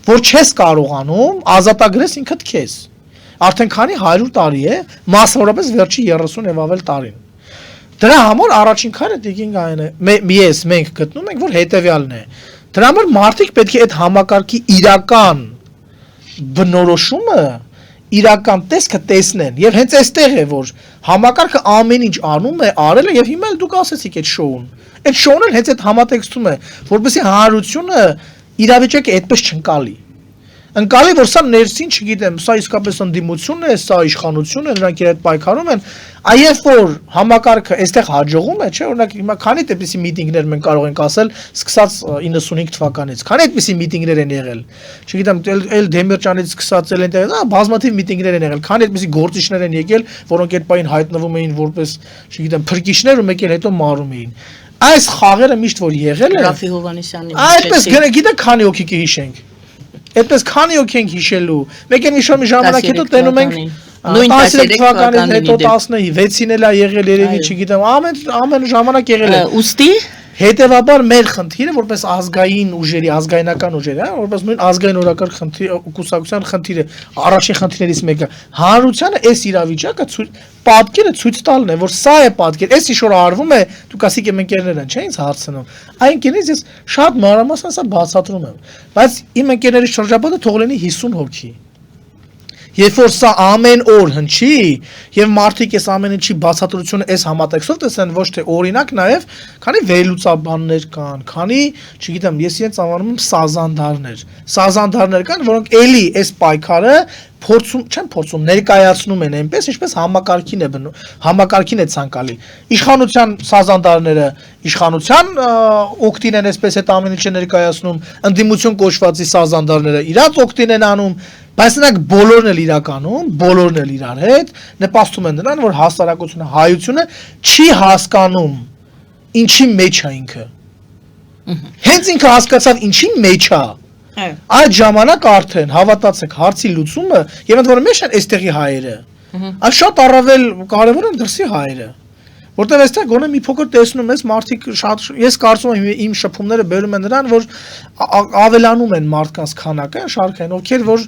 որ չես կարողանում ազատագրես ինքդ քեզ։ Արդեն քանի 100 տարի է, մասնավորապես վերջի 30 եւ ավել տարին։ Դրա համար առաջին քայլը դիգինգ այն է, մենք գտնում ենք, որ հետեւյալն է։ Դրա համար մարդիկ պետք է այդ համակարգի իրական բնորոշումը, իրական տեսքը տեսնեն, եւ հենց այստեղ է, որ համակարգը ամեն ինչ անում է, արել է եւ հիմա էլ դուք ասեցիք այդ շոուն։ Այդ շոուն էլ հենց այդ համատեքստում է, որպեսզի հանրությունը իրավիճակը այդպես չընկալի։ Ընկալի, որ սա ներսին, չգիտեմ, սա իսկապես ընդդիմություն է, սա իշխանություն է, նրանք իրար պայքարում են, այև որ համակարգը այստեղ հաջողում է, չէ, օրինակ հիմա քանի այդպիսի միտինգներ մենք կարող ենք ասել, սկսած 95 թվականից, քանի այդպիսի միտինգներ են եղել, չգիտեմ, էլ Դեմիրճանից սկսած էլ այնտեղ, բազմաթիվ միտինգներ են եղել, քանի այդպիսի գործիչներ են եկել, որոնք այդ պահին հայտնվում էին որպես, չգիտեմ, փրկիչներ ու մեկ էլ հետո մարում էին։ Այս խաղերը միշտ որ եղել են, Ռաֆի Հովհաննիսյանի այդպես գիտեք քանի հոգի կհիշենք։ Այդպես քանի հոգի ենք հիշելու։ Մեկ էլ մի ժամանակ հետո տենում ենք նույն 13 թվականից հետո 16-ին էլ է եղել երևի, չգիտեմ, ամեն ժամանակ եղել է։ Ուստի Հետևաբար մեր խնդիրը որպես ազգային ուժերի, ազգայնական ուժերի, հա, որպես նույն ազգային օրակարգ կուսակցության խնդիրը, առաջին խնդիրներից մեկը, հանրությանը այս իրավիճակը պատկերը ցույց տալն է, որ սա է պատկեր, այս ինչ որ արվում է, դուք ասիք եմ ընկերներ են, չէ՞ ինձ հարցնում։ Այն կերից ես շատ մանրամասն սա բացատրում եմ, բայց իմ ընկերների շրջապատը թող լինի 50 հոգի։ Երբ որ սա ամեն օր հնչի եւ մարդիկ այս ամեն ինչի բացատրությունը այս համատեքստով տեսեն ոչ թե օրինակ նաեւ քանի վերլուծաբաններ կան, քանի, չգիտեմ, ես իրենց անվանում եմ սազանդարներ կան, որոնք էլի այս պայքարը փորձում ներկայացնում են այնպես, ինչպես համակարգին է ցանկալի։ Իշխանության սազանդարները իշխանության օգտին են այսպես այդ ամեն ինչը ներկայացնում, ընդդիմություն կոչվածի սազանդարները իրաց օգտին են անում, բայց նրանք բոլորն էլ իրականում, բոլորն էլ իրար հետ նպաստում են նրան, որ հասարակությունը, հայությունը չի հասկանում ինչի մեջ է ինքը։ Հենց ինքը հասկացավ ինչի մեջ է։ Այդ ժամանակ արդեն հավատացեք հարցի լուծումը եւ ընդ որում մեջ են այստեղի հայերը։ Այդ շատ առավել կարեւոր են դրսի հայերը։ Որտեւ այստեղ գոնե մի փոքր տեսնում ես մարդիկ շատ ես կարծում եմ իմ շփումները բերում են նրան, որ ավելանում են մարդկանց քանակը, շարքային, ովքեր որ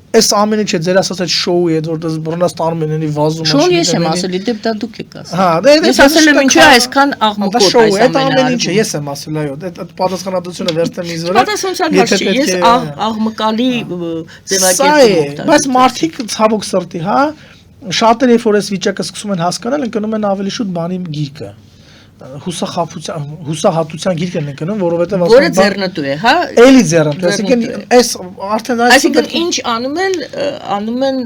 այս ամեն ինչը ձեր ասած այդ շոուի է, որտեղ բռնաստանում են էլի վազում։ Շոուն ես եմ ասել, դա դուք եք ասել։ Հա, ես ասել եմ ինչու այսքան աղմկոտ այս ամեն ինչը ես եմ ասել, այո, այդ պատասխանատվությունը վերցնեմ ինձ վրա։ Պատասխանատվություն չի, ես աղմկալի ձևակերպում։ Բայց մարդիկ ցավոք սրտի, հա, շատերը երբ որ այս վիճակը սկսում են հասկանալ, ընկնում են ավելի շուտ բանի գիրկը։ Հուսահատության գիրք են ընկնում, որովհետև ասում որը ձեռնտու է, հա։ Էլի ձեռնտու, այսինքն այս արդեն այսինքն ինչ անում են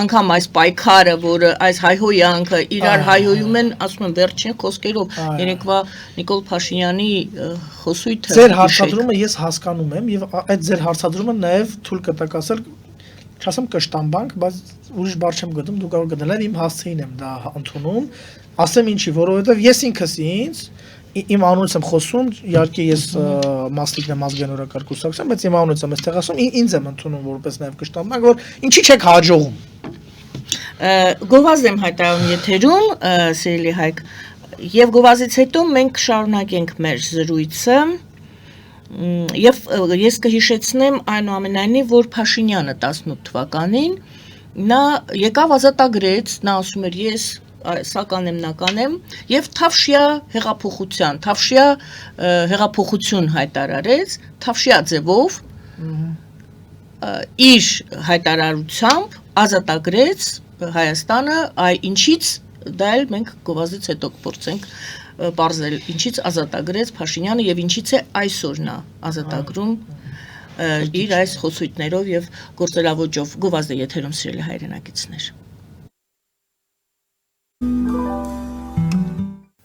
անգամ այս պայքարը, որը այս հայհոյանքը իրար հայհոյում են, ասում են վերջին խոսքերով, երեկվա Նիկոլ Փաշինյանի խոսույթը։ Ձեր հարցադրումը ես հասկանում եմ եւ այդ ձեր հարցադրումը նաեւ թույլ կտակ ասել, չասեմ կշտամբանք, բայց ուրիշ բառ չեմ գտնում, դու կարող գտնել իմ հասցեին եմ դա ընդունում, ասեմ ինչի, որովհետև ես ինքս ինձ իմ անունից եմ խոսում, իհարկե ես մասնիկն եմ ազգային օրակարգ կուսակցության, բայց իմ անունից եմ այստեղ ասում, ինձ եմ ընդունում որպես նաև կշտամբանք, որ ինչի չեք հաջողում։ Գովազդ եմ հայտարարում եթերում, սիրելի Հայկ, եւ գովազդից հետո մենք շարունակենք մեր զրույցը։ Եվ ես կհիշեցնեմ այնուամենայնիվ, որ Փաշինյանը 18 թվականին նա եկավ ազատագրեց, նա ասում էր ես սա կանեմ, նա կանեմ եւ Թավշյա հեղափոխություն հայտարարեց, Թավշյա ձևով իր հայտարարությամբ ազատագրեց Հայաստանը ինչից դա էլ մենք գովազդից հետո կփորձենք բարձել ինչից ազատագրեց Փաշինյանը եւ ինչից է այսօր նա ազատագրում իր այս խոսույթներով եւ գործելավոճով գովազդը եթերում սիրելի հայրենակիցներ։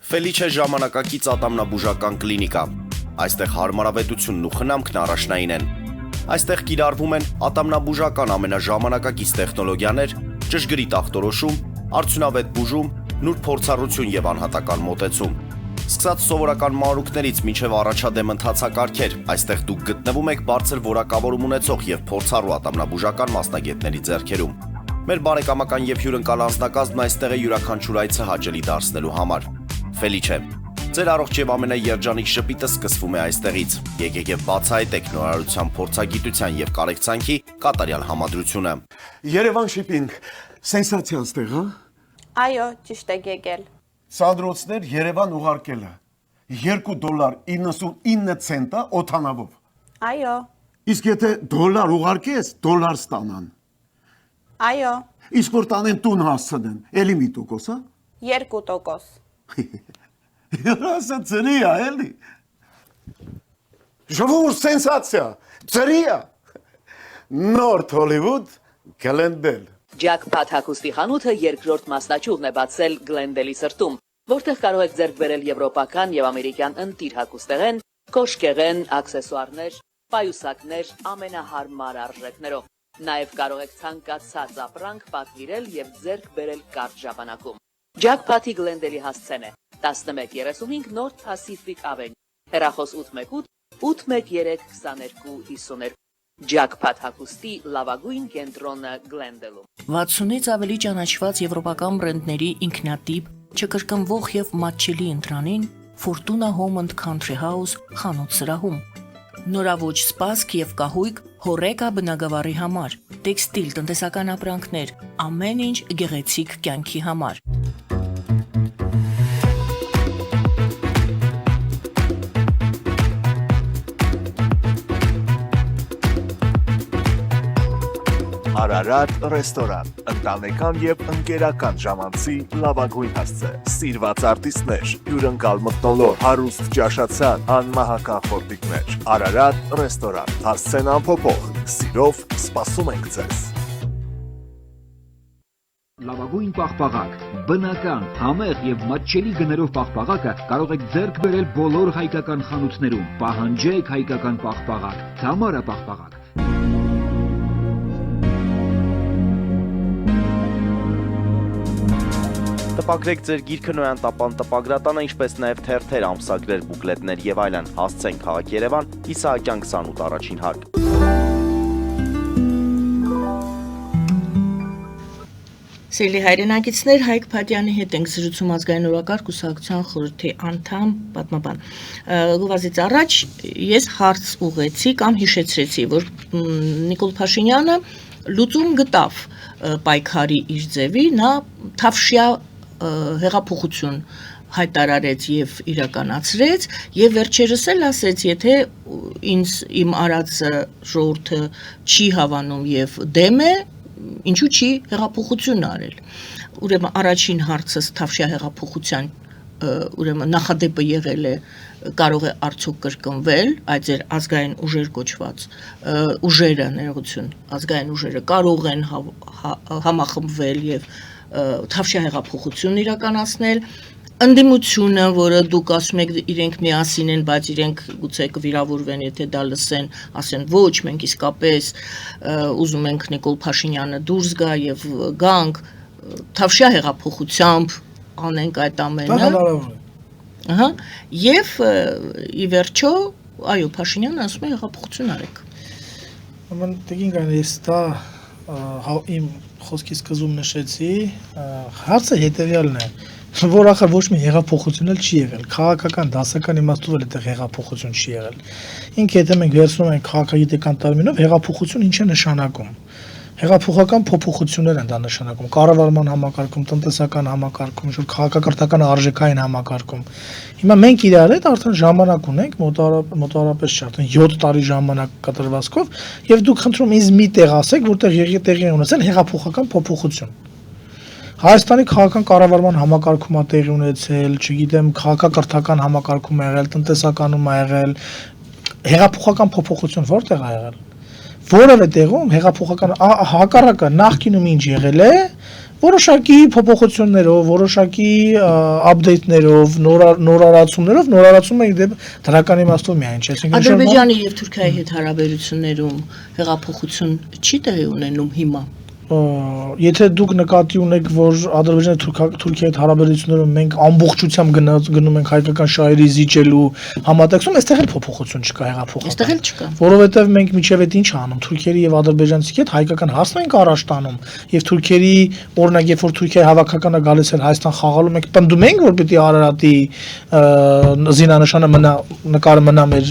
Ֆելիչե ժամանակակից ատամնաբուժական կլինիկա։ Այստեղ հարմարավետությունն ու խնամքն առաջնային են։ Այստեղ կիրառվում են ատամնաբուժական ամենաժամանակակից տեխնոլոգիաներ, ճշգրիտ ախտորոշում, արդյունավետ բուժում, նուրբ փորձառություն եւ անհատական մոտեցում։ Սկսած սովորական մանրուքներից մինչև առաջադեմ ընթացակարգեր, այստեղ դուք գտնվում եք բարձր որակավորում ունեցող եւ փորձառու ատամնաբուժական մասնագետների ձեռքերում։ Մեր բարեկամական եւ հյուրընկալ անձնակազմն այստեղ է յուրաքանչյուր այցը հաճելի դարձնելու համար։ Ֆելիչե, ձեր առողջ եւ ամենաերջանիկ շպիտը սկսվում է այստեղից։ Եկեք եւ բացահայտեք նորարարության փորձագիտության եւ կարեկցանքի կատարյալ համադրությունը։ Երևան շիփինգ, սենսացիա ստեղ, հա։ Այո, ճիշտ եք եկել։ Սանդրոցներ Երևան ուղարկելը $2.99 օթանավով։ Այո, Իսկ եթե դոլար ուղարկես, դոլար ստանան։ այո, Իսկ որ տանեն տուն հասցնեն, էլի մի տոկոս, հա։ 2%։ Ասա ծրի է, էլի։ Ժողովուրդ սենսացիա, ծրի է։ Նորթ Հոլիվուդ Գլենդել։ Ջակփաթ հագուստի խանութը երկրորդ մասնաճյուղն է բացել Գլենդելի սրտում, որտեղ կարող եք ձեռք բերել եվրոպական եւ ամերիկյան ընտիր հագուստեղեն, կոշկեղեն, աքսեսուարներ, պայուսակներ ամենահարմար արժեքներով։ Նաեւ կարող եք ցանկացած ապրանք պատվիրել եւ ձեռք բերել կարճ ժամանակում։ Ջակփաթի Գլենդելի հասցեն է 1135 North Pacific Avenue, հեռախոս 818 813 2252 Ջակփաթ հագուստի լավագույն կենտրոնը Գլենդելում։ 60-ից ավելի ճանաչված եվրոպական բրենդների ինքնատիպ, չկրկնվող եւ մատչելի ընտրանին Fortuna Home and Country House խանութ սրահում։ Նորավոճ սպասք եւ կահույք հորեկա բնագավառի համար, տեքստիլ, տնտեսական ապրանքներ, ամեն ինչ գեղեցիկ կյանքի համար։ Արարատ ռեստորան, ընտանեկան եւ ընկերական ժամանցի լավագույն հասցե, սիրված արտիստներ, հյուրընկալ մթնոլորտ, հարուստ ճաշացան, անմահական խորտիկներ, Արարատ ռեստորան, հասցեն անփոփոխ, սիրով սպասում ենք ձեզ։ Լավագույն պաղպաղակ, բնական, համեղ եւ մատչելի գներով պաղպաղակը կարող եք ձեռք բերել բոլոր հայկական խանութներում։ Պահանջեք հայկական պաղպաղակ, Թամարա պաղպաղակ։ Տպագրեք ձեր գիրքը նոյան տպագրատանը, ինչպես նաև թերթեր, ամսագրեր, բուկլետներ եւ այլն։ Հասցեն քաղաք Երևան, Իսահակյան 28 առաջին հարկ։ Սիրելի հայրենակիցներ, Հայկ Փադյանի հետ ենք զրուցում ազգային օրակարգ կուսակցության խորհրդի անդամ պատմաբան։ Գովազդից առաջ ես հարց ուղեցի կամ հիշեցրեցի, որ Նիկոլ Փաշինյանը լուծում գտավ պայքարի իր ձևի, նա թավշյա հեղափոխություն հայտարարեց եւ իրականացրեց եւ վերջերս էլ ասեց, եթե ինձ իմ արածը ժողովուրդը չի հավանում եւ դեմ է, ինչու չի հեղափոխություն արել։ Ուրեմն առաջին հարցս թավշյա հեղափոխության ուրեմն նախադեպը եղել է, կարող է արդյոք կրկնվել, այդ ձեր ազգային ուժեր կոչված ուժերը, ներողություն, ազգային ուժերը կարող են համախմբվել եւ թավշյա հեղափոխություն իրականացնել, ընդդիմությունը, որը դուք ասում եք իրենք միասին են, բայց իրենք գուցե կվիրավորվեն, եթե դա լսեն, ասեն ոչ, մենք իսկապես ուզում ենք Նիկոլ Փաշինյանը դուրս գա եւ գանք թավշյա հեղափոխությամբ անենք այդ ամենը։ Դա հնարավոր է։ Ահա, եւ ի վերջո, այո, Փաշինյանը ասում է հեղափոխություն արեք։ Ուրեմն դեպին կան ես դա իմ խոսքի սկզբում նշեցի, հարցը հետեւյալն է, որ ախր ոչ մի հեղափոխություն էլ չի եղել, քաղաքական դասական իմաստով էլ այդտեղ հեղափոխություն չի եղել։ Ինքը եթե մենք վերցնում ենք քաղաքագիտական տերմինով, հեղափոխություն ինչ է նշանակում։ Հեղափոխական փոփոխություններ են դա նշանակում, կառավարման համակարգում, տնտեսական համակարգում, քաղաքակրթական արժեքային համակարգում։ Հիմա մենք իրար հետ արդեն ժամանակ ունենք, մոտավորապես չէ, արդեն 7 տարի ժամանակ կտրվածքով, եւ դուք խնդրում ինձ մի տեղ ասեք, որտեղ տեղի ունեցել հեղափոխական փոփոխություն։ Հայաստանի քաղաքական կառավարման համակարգում է տեղի ունեցել, չգիտեմ, քաղաքակրթական համակարգում է եղել, տնտեսականում է եղել, հեղափոխական փոփոխություն որտեղ է եղել։ Որևէ տեղում հեղափոխական հակառակը նախկինում ինչ եղել է, որոշակի փոփոխություններով, որոշակի update-ներով, նորարարացումները իդեպ դրական իմաստով միայն չէ, այսինքն Ադրբեջանի եւ Թուրքիայի հետ հարաբերություններում հեղափոխություն չի տեղի ունենում հիմա։ Եթե դուք նկատի ունեք, որ Ադրբեջանի Թուրքիայի հետ հարաբերություններում մենք ամբողջությամբ գնում ենք հայկական շահերի զիջելու համատեքստում, այստեղ էլ փոփոխություն չկա հեղափոխական։ Այստեղ էլ չկա։ Որովհետև մենք միջև այդ ինչ անում, թուրքերի եւ ադրբեջանցի հետ հայկական հարցն ենք առաջ տանում, եւ թուրքերի օրինակ երբ որ Թուրքիայի հավաքականը գալիս էր Հայաստան խաղալու, մենք պնդում ենք, որ պիտի Արարատի զինանշանը մնա, նկարը մնա մեր,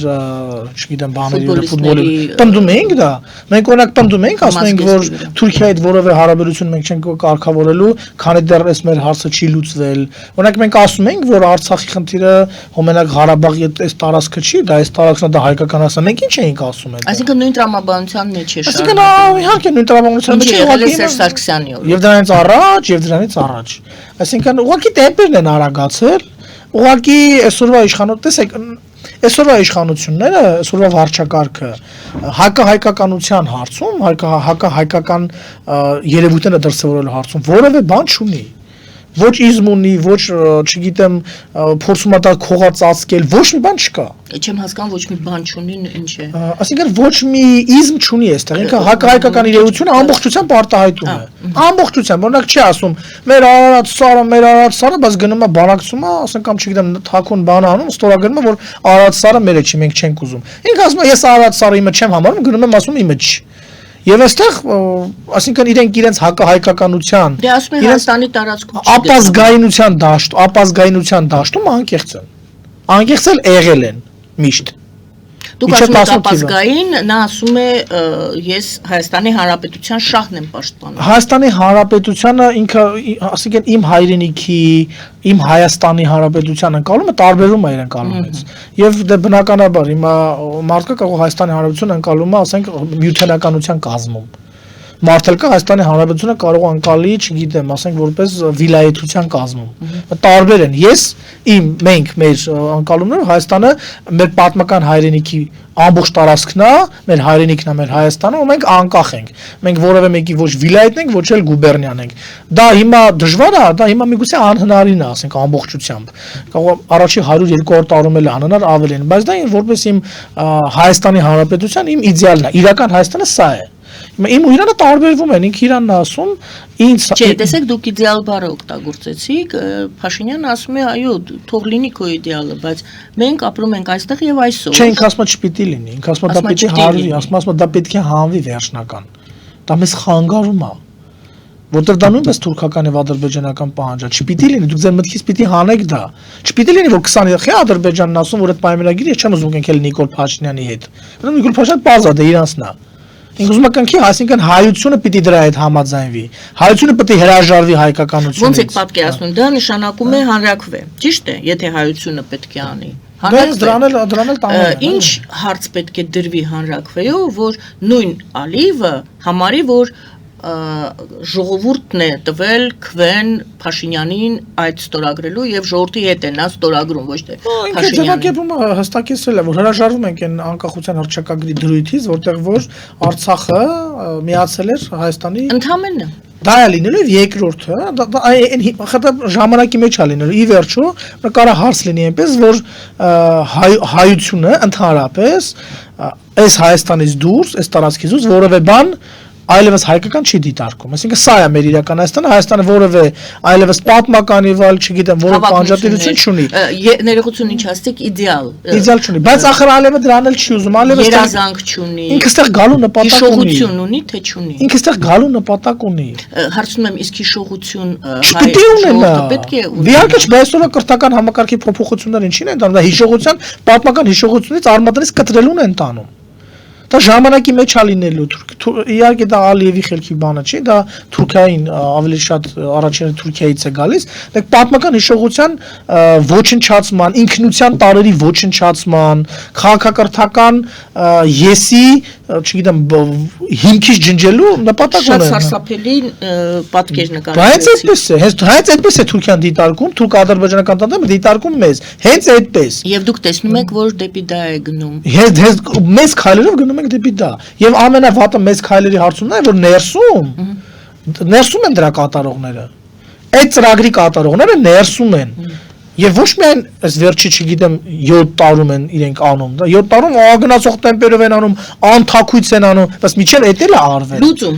չգիտեմ, բաների ֆուտբոլի։ Պնդում ենք դա։ Մենք օրինակ պնդում ենք, ասում ենք, որ Թուրքիայի որևէ հարաբերություն մենք չենք կարգավորելու, քանի դեռ այս մեր հարցը չի լուծվել։ Օրինակ մենք ասում ենք, որ Արցախի խնդիրը Հոմենակ Ղարաբաղի այս տարածքը չի, դա այս տարածքն է, դա հայկական ասա։ Մենք ինչ էինք ասում այդ։ Այսինքն նույն տրամաբանության մեջ է Այսինքն իհարկե նույն տրամաբանության մեջ է եղել Սերժ Սարգսյանի օրոք։ Եվ դրանից առաջ։ Այսինքն ուղղակի տեմպերն են արագացել, ուղղակի այսօրվա այսօրվա իշխանությունները, այսօրվա վարչակարգը հայկականության հարցում, հայկական երևույթները դրսևորելու հարցում որևէ բան չունի։ Ոչ իզմ ունի, ոչ, չգիտեմ, փորձում է դա քողածածկել, ոչ մի բան չկա։ Չեմ հասկանում, ոչ մի բան չունի, ինչ է։ Այսինքն ոչ մի իզմ չունի այստեղ, ինքը հայկական իրողությունը ամբողջությամբ արտահայտում է։ Ամբողջությամբ, օրինակ չի ասում, մեր Արարատ սարը, բայց գնում է բանակցում է, ասենք կամ չգիտեմ, թաքուն բան անում, ստորագրում է, որ Արարատ սարը մերը չի, մենք չենք ուզում։ Ինքը ասում է, ես Արարատ սարը իմը չեմ համարում, գնում եմ ասում իմը չի։ Եվ այստեղ, այսինքն իրենց հայկականության, Դե ասում են Հայաստանի տարածքում ապազգայնության դաշտում անկեղծ եղել են միշտ։ Դուք ասում եք ապազգային, նա ասում է ես Հայաստանի Հանրապետության շահն եմ պաշտպանում։ Հայաստանի Հանրապետությանը ինքը, ասիկեն իմ հայրենիքի, իմ Հայաստանի Հանրապետության ընկալումը տարբերում է իր ընկալումից։ Եվ դե բնականաբար հիմա մարդկա կարող Հայաստանի Հանրապետությունը ընկալումը, ասենք, միութենականության կազմում։ Մարդել կա Հայաստանի Հանրապետությունը կարող անկալի, չգիտեմ, ասենք որպես վիլայեթության կազմում։ Տարբեր են։ Մենք մեր անկալումներով Հայաստանը մեր պատմական հայրենիքի ամբողջ տարածքն է, մեր հայրենիքն է, մեր Հայաստանը, ու մենք անկախ ենք։ Մենք որևէ մեկի ոչ վիլայեթն ենք, ոչ էլ գուբերնիան ենք։ Դա հիմա դժվար է, դա հիմա միգուցե անհնարին է, ասենք ամբողջությամբ։ Կարող առաջի 100-200 տարում էլ անհնար ավելին, բայց դա որպես իմ Հայաստանի Հանրապետության իմ իդեալն է։ Իրական Հայաստանը սա է։ Իմ ու Իրանը տարբերվում են, ինքը Իրանն է ասում, ինձ Չէ, տեսեք, դուք իդեալ բառը օգտագործեցիք, Փաշինյանը ասում է, այո, թող լինի քո իդեալը, բայց մենք ապրում ենք այստեղ եւ այսօր։ Չէ, ինքը ասում է չպիտի լինի, ինքը ասում է դա պիտի հարվի, ասում է դա պետք է հանվի վերջնական։ Դա մեզ խանգարում է։ Որտեղ դա նույնպես թուրքական եւ ադրբեջանական պահանջ է, չպիտի լինի, դուք ձեր մտքից պիտի հանեք դա։ Չպիտի լինի, որ 20 եղի Ադրբեջանն ասում, որ այդ պայմանագիրը ես չեմ ուզում կնքել Նիկոլ Փաշինյանի հետ։ Նիկոլ Փաշինյանը բարձր է, իրանցն է։ Ինքը ուզում է կնքի, այսինքն հայությունը պիտի դրա հետ համաձայնվի։ Հայությունը պետք է հրաժարվի հայկականությունից։ Ոնց եք պատկերացնում, դա նշանակում է հանրակրվե, ճիշտ է, եթե հայությունը պետք է անի։ Դրան էլ տանել։ Ինչ հարց պետք է դրվի հանրակրվեով, որ նույն Ալիևը համարի, որ ժողովուրդն է տվել Քվեն Փաշինյանին այդ ստորագրելու եւ ժողովրդի հետ է նա ստորագրում, ոչ թե Փաշինյանը։ Ձևակերպումը հստակեցրել է, որ հրաժարվում ենք այն անկախության հռչակագրի դրույթից, որտեղ որ Արցախը միացել էր Հայաստանի Ընդհանրապես դա է լինելու եւ երկրորդը, դա ժամանակի մեջ է լինելու։ Ի վերջո, նկարը հարց լինի այնպես, որ հայությունը ընդհանրապես այս Հայաստանից դուրս, այս տարածքից դուրս որևէ բան այլևս հայկական չի դիտարկում, այսինքն սա է մեր իրական Հայաստանը որևէ այլևս պատմականիվալ, չգիտեմ, որևէ անջատելություն չունի։ Ներողություն ինչ ասեք, իդեալ չունի, բայց ախր այլևս դրան էլ չի ուզում, այլևս երազանք չունի։ Ինքը ստեղ գալու նպատակ ունի։ Հիշողություն ունի, թե չունի։ Ինքը ստեղ գալու նպատակ ունի։ Հարցնում եմ, իսկ հիշողություն պետք է ունենա։ պետք է ունենա։ Իհարկե, այսօրվա կրթական համակարգի փոփոխություններ ինչին են տանում, դա հիշողության, պատմական հիշողությունից արմատներից կտրելուն են տանում։ Դա ժամանակի մեջ է լինելու, իհարկե դա Ալիևի խելքի բանը չի, դա Թուրքիային ավելի շատ առաջինը Թուրքիայից է գալիս, դեք պատմական հիշողության ոչնչացման, ինքնության տարերի ոչնչացման, քաղաքակրթական եսի, չգիտեմ, հիմքից ջնջելու նպատակ ունեն։ Շատ սարսափելի պատկեր Բայց նկարագրեցիք։ հենց այդպես է Թուրքիան դիտարկում, թուրք-ադրբեջանական տանդեմը դիտարկում մեզ, հենց այդպես։ Եւ դուք տեսնում եք, որ դեպի դա է գնում։ Մեծ քայլերով գնում ենք դեպի դա։ Եվ ամենավատը մեծ քայլերի հարցումն է, որ ներսում են դրա կատարողները։ Այդ ծրագրի կատարողները ներսում են։ Եվ ոչ միայն այս վերջի, չգիտեմ, 7 տարում են իրենք անում, դա 7 տարում ագնացող տեմպերով են անում, անթակույց են անում, բայց միջել էդ էլ է արվել։ Լուծում։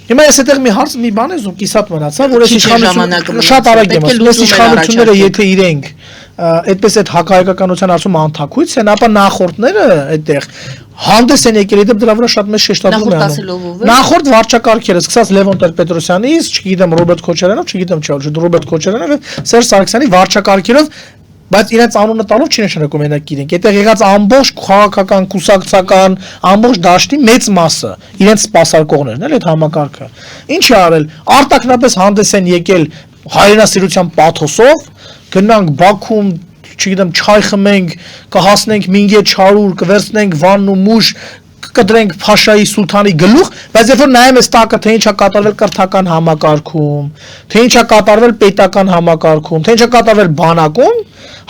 Հիմա ես այդտեղ մի բան եմ կիսատ մնացա, որ այս իշխանությունը շատ արագ եմ ասում, այս իշխանությունները եթե իրենք այդպես այդ հակահայկականության ասում անթակույց են, ապա նախորդները այդտեղ հանդես են եկել, իդեպ դրա վրա շատ մեծ շեշտադրում են անում։ Նախորդ վարչակարգերը, սկսած Լևոն Տեր-Պետրոսյանից, չգիտեմ Ռոբերտ Քոչարյանով, չգիտեմ Ռոբերտ Քոչարյանով, Սերժ Սարգսյանի վարչակարգերով, բայց իրենց անունը տալով չի նշանակում մենակ իրենք։ Այդտեղ եղած ամբողջ քաղաքական, կուսակցական, ամբողջ դաշտի մեծ մասը իրենց սպասարկողներն էլ այդ համակարգը։ Ինչ է արել։ Արտակնապես հանդես են եկել հայրենասիրության պաթոսով, գնանք Բաքվում, չգիտեմ, չայ խմենք, կհասնենք Մինգե Չարուր, կվերցնենք Վանն ու Մուշ, կդրենք Փաշայի Սուլթանի գլուխ, բայց երբ որ նայում ես տակը, թե ինչ է կատարվել կրթական համակարգում, թե ինչ է կատարվել պետական համակարգում, թե ինչ է կատարվել բանակում,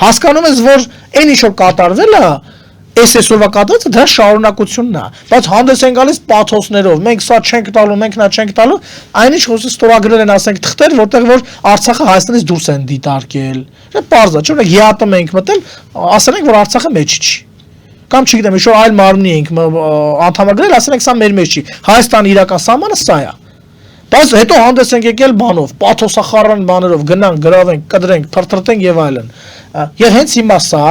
հասկանում ես, որ այն ինչ որ կատարվել է, այսօրվա կատարածը դրա շարունակությունն է, բայց հանդես են գալիս պաթոսներով, մենք սա չենք տալու, մենք նա չենք տալու, այնինչ խոսքը ստորագրել են, ասենք, թղթեր, որտեղ որ Արցախը Հայաստանից դուրս են դիտարկել։ Դա պարզ է, չէ՞, ԵԱՏՄ ենք մտել, ասել ենք, որ Արցախը մեջ չի։ Կամ չգիտեմ, ինչ որ այլ մարմնի ենք անդամագրել, ասել ենք, սա մեր մեջ չի։ Հայաստանի իրական սահմանը սա է։ Բայց հետո հանդես ենք եկել բանով, պաթոսախառն բաներով, գնանք, գրավենք, կդրենք, թրթրտենք եւ այլն։ Եվ հենց հիմա սա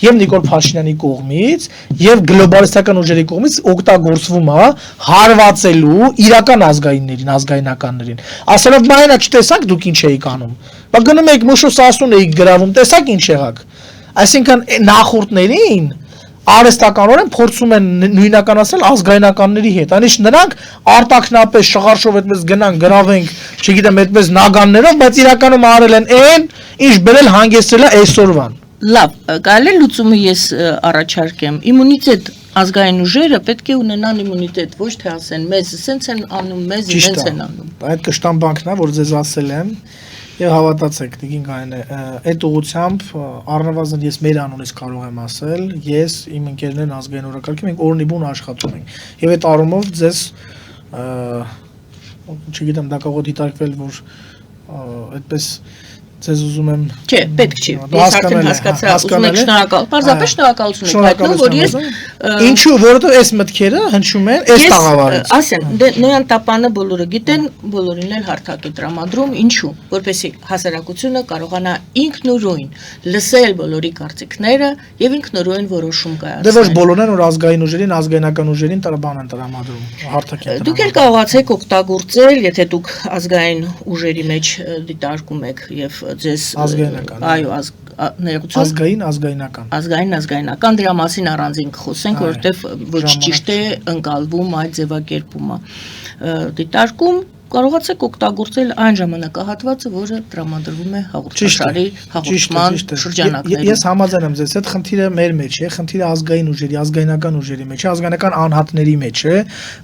եւ Նիկոլ Փաշինյանի կողմից եւ գլոբալիստական ուժերի կողմից օգտագործվում է հարվածելու իրական ազգայիններին, ազգայնականներին։ Ասելով մայնա չտեսաք դուք ինչ էիք անում։ Բայց գնում եք Մուշուս ասուն էիք գրավում, տեսաք ինչ եղաք։ Այսինքն նախորդներին արհեստականորեն փորձում են նույնականացնել ազգայնականների հետ։ Այնիշ նրանք արտակնապես շղարշով այդպես գնան գրավենք, չգիտեմ, այդպես նագաններով, բայց իրականում արել են այն, ինչ բերել հանգեցրել է այսօրվան։ Լավ, կարելի է լուծումը ես առաջարկեմ։ Իմունիտետ ազգային ուժերը պետք է ունենան իմունիտետ, ոչ թե ասեն մեզ սենց են անում, մեզ իրենց են անում։ Այդ կշտամբանքն է, որ ձեզ ասել եմ, եւ հավատացեք, Տիկին Գայնե, այդ ուղղությամբ առնվազն ես մեր անունից կարող եմ ասել, ես իմ ընկերներն ազգային օրակարգի մենք օրնիբուն աշխատում ենք։ Եվ այդ առումով ձեզ չգիտեմ, դա կարող է դիտարկվել, որ այդպես ձեզ ուզում եմ Չէ, պետք չի։ Ես արդեն հասկացա, ուզում եք շնորհակալ, պարզապես շնորհակալություն եք հայտնում, որ ես Ինչու, որովհետև այս մտքերը հնչում են այս տաղավարից։ Ասեն, նոյան տապանը բոլորը գիտեն, բոլորին էլ հարթակ է տրամադրում, ինչու, որպեսզի հասարակությունը կարողանա ինքնուրույն լսել բոլորի կարծիքները եւ ինքնուրույն որոշում կայացնել։ Դե ոչ բոլորն են, որ ազգային ուժերին, ազգայնական ուժերին բան են տրամադրում, հարթակ են։ Դուք էլ կարողացեք օգտագործել, եթե դուք ազգային ուժերի մեջ դիտարկում եք եւ ձեզ այո ներողություն ազգայնական դրա մասին առանձին կխոսենք, որովհետեւ ոչ ճիշտ է ընկալվում այդ ձևակերպումը դիտարկում կարողացեք օգտագործել այն ժամանակահատվածը, որը տրամադրվում է հաղորդաշարի հաղորդման շրջանակներում։ Ես համաձայն եմ ձեզ, այդ խնդիրը մեր մեջ է, խնդիրը ազգային ուժերի, ազգայնական ուժերի մեջ է, ազգայնական անհատների մեջ է,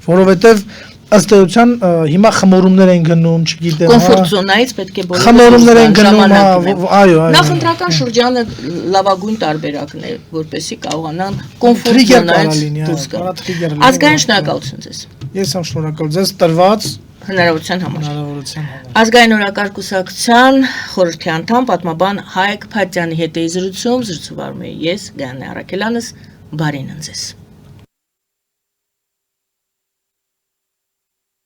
որովհետեւ ըստ էության հիմա խմորումներ են գնում, չգիտեմ, կոմֆորտ զոնայից պետք է բոլորը խմորումներ են գնում, այո, նախընտրական շրջանը լավագույն տարբերակն է, որպեսզի կարողանան կոմֆորտ զոնայից դուրս գալ։ Ազգային շնորհակալություն ձեզ։ Ես եմ շնորհակալ ձեզ տրված հնարավորության համար։ Ազգային օրակարգ կուսակցության խորհրդի անդամ պատմաբան Հայկ Փաթյանի հետ էի զրուցում, զրուցում եմ ես Գայանե Առաքելյանս, բարին ընձեզ։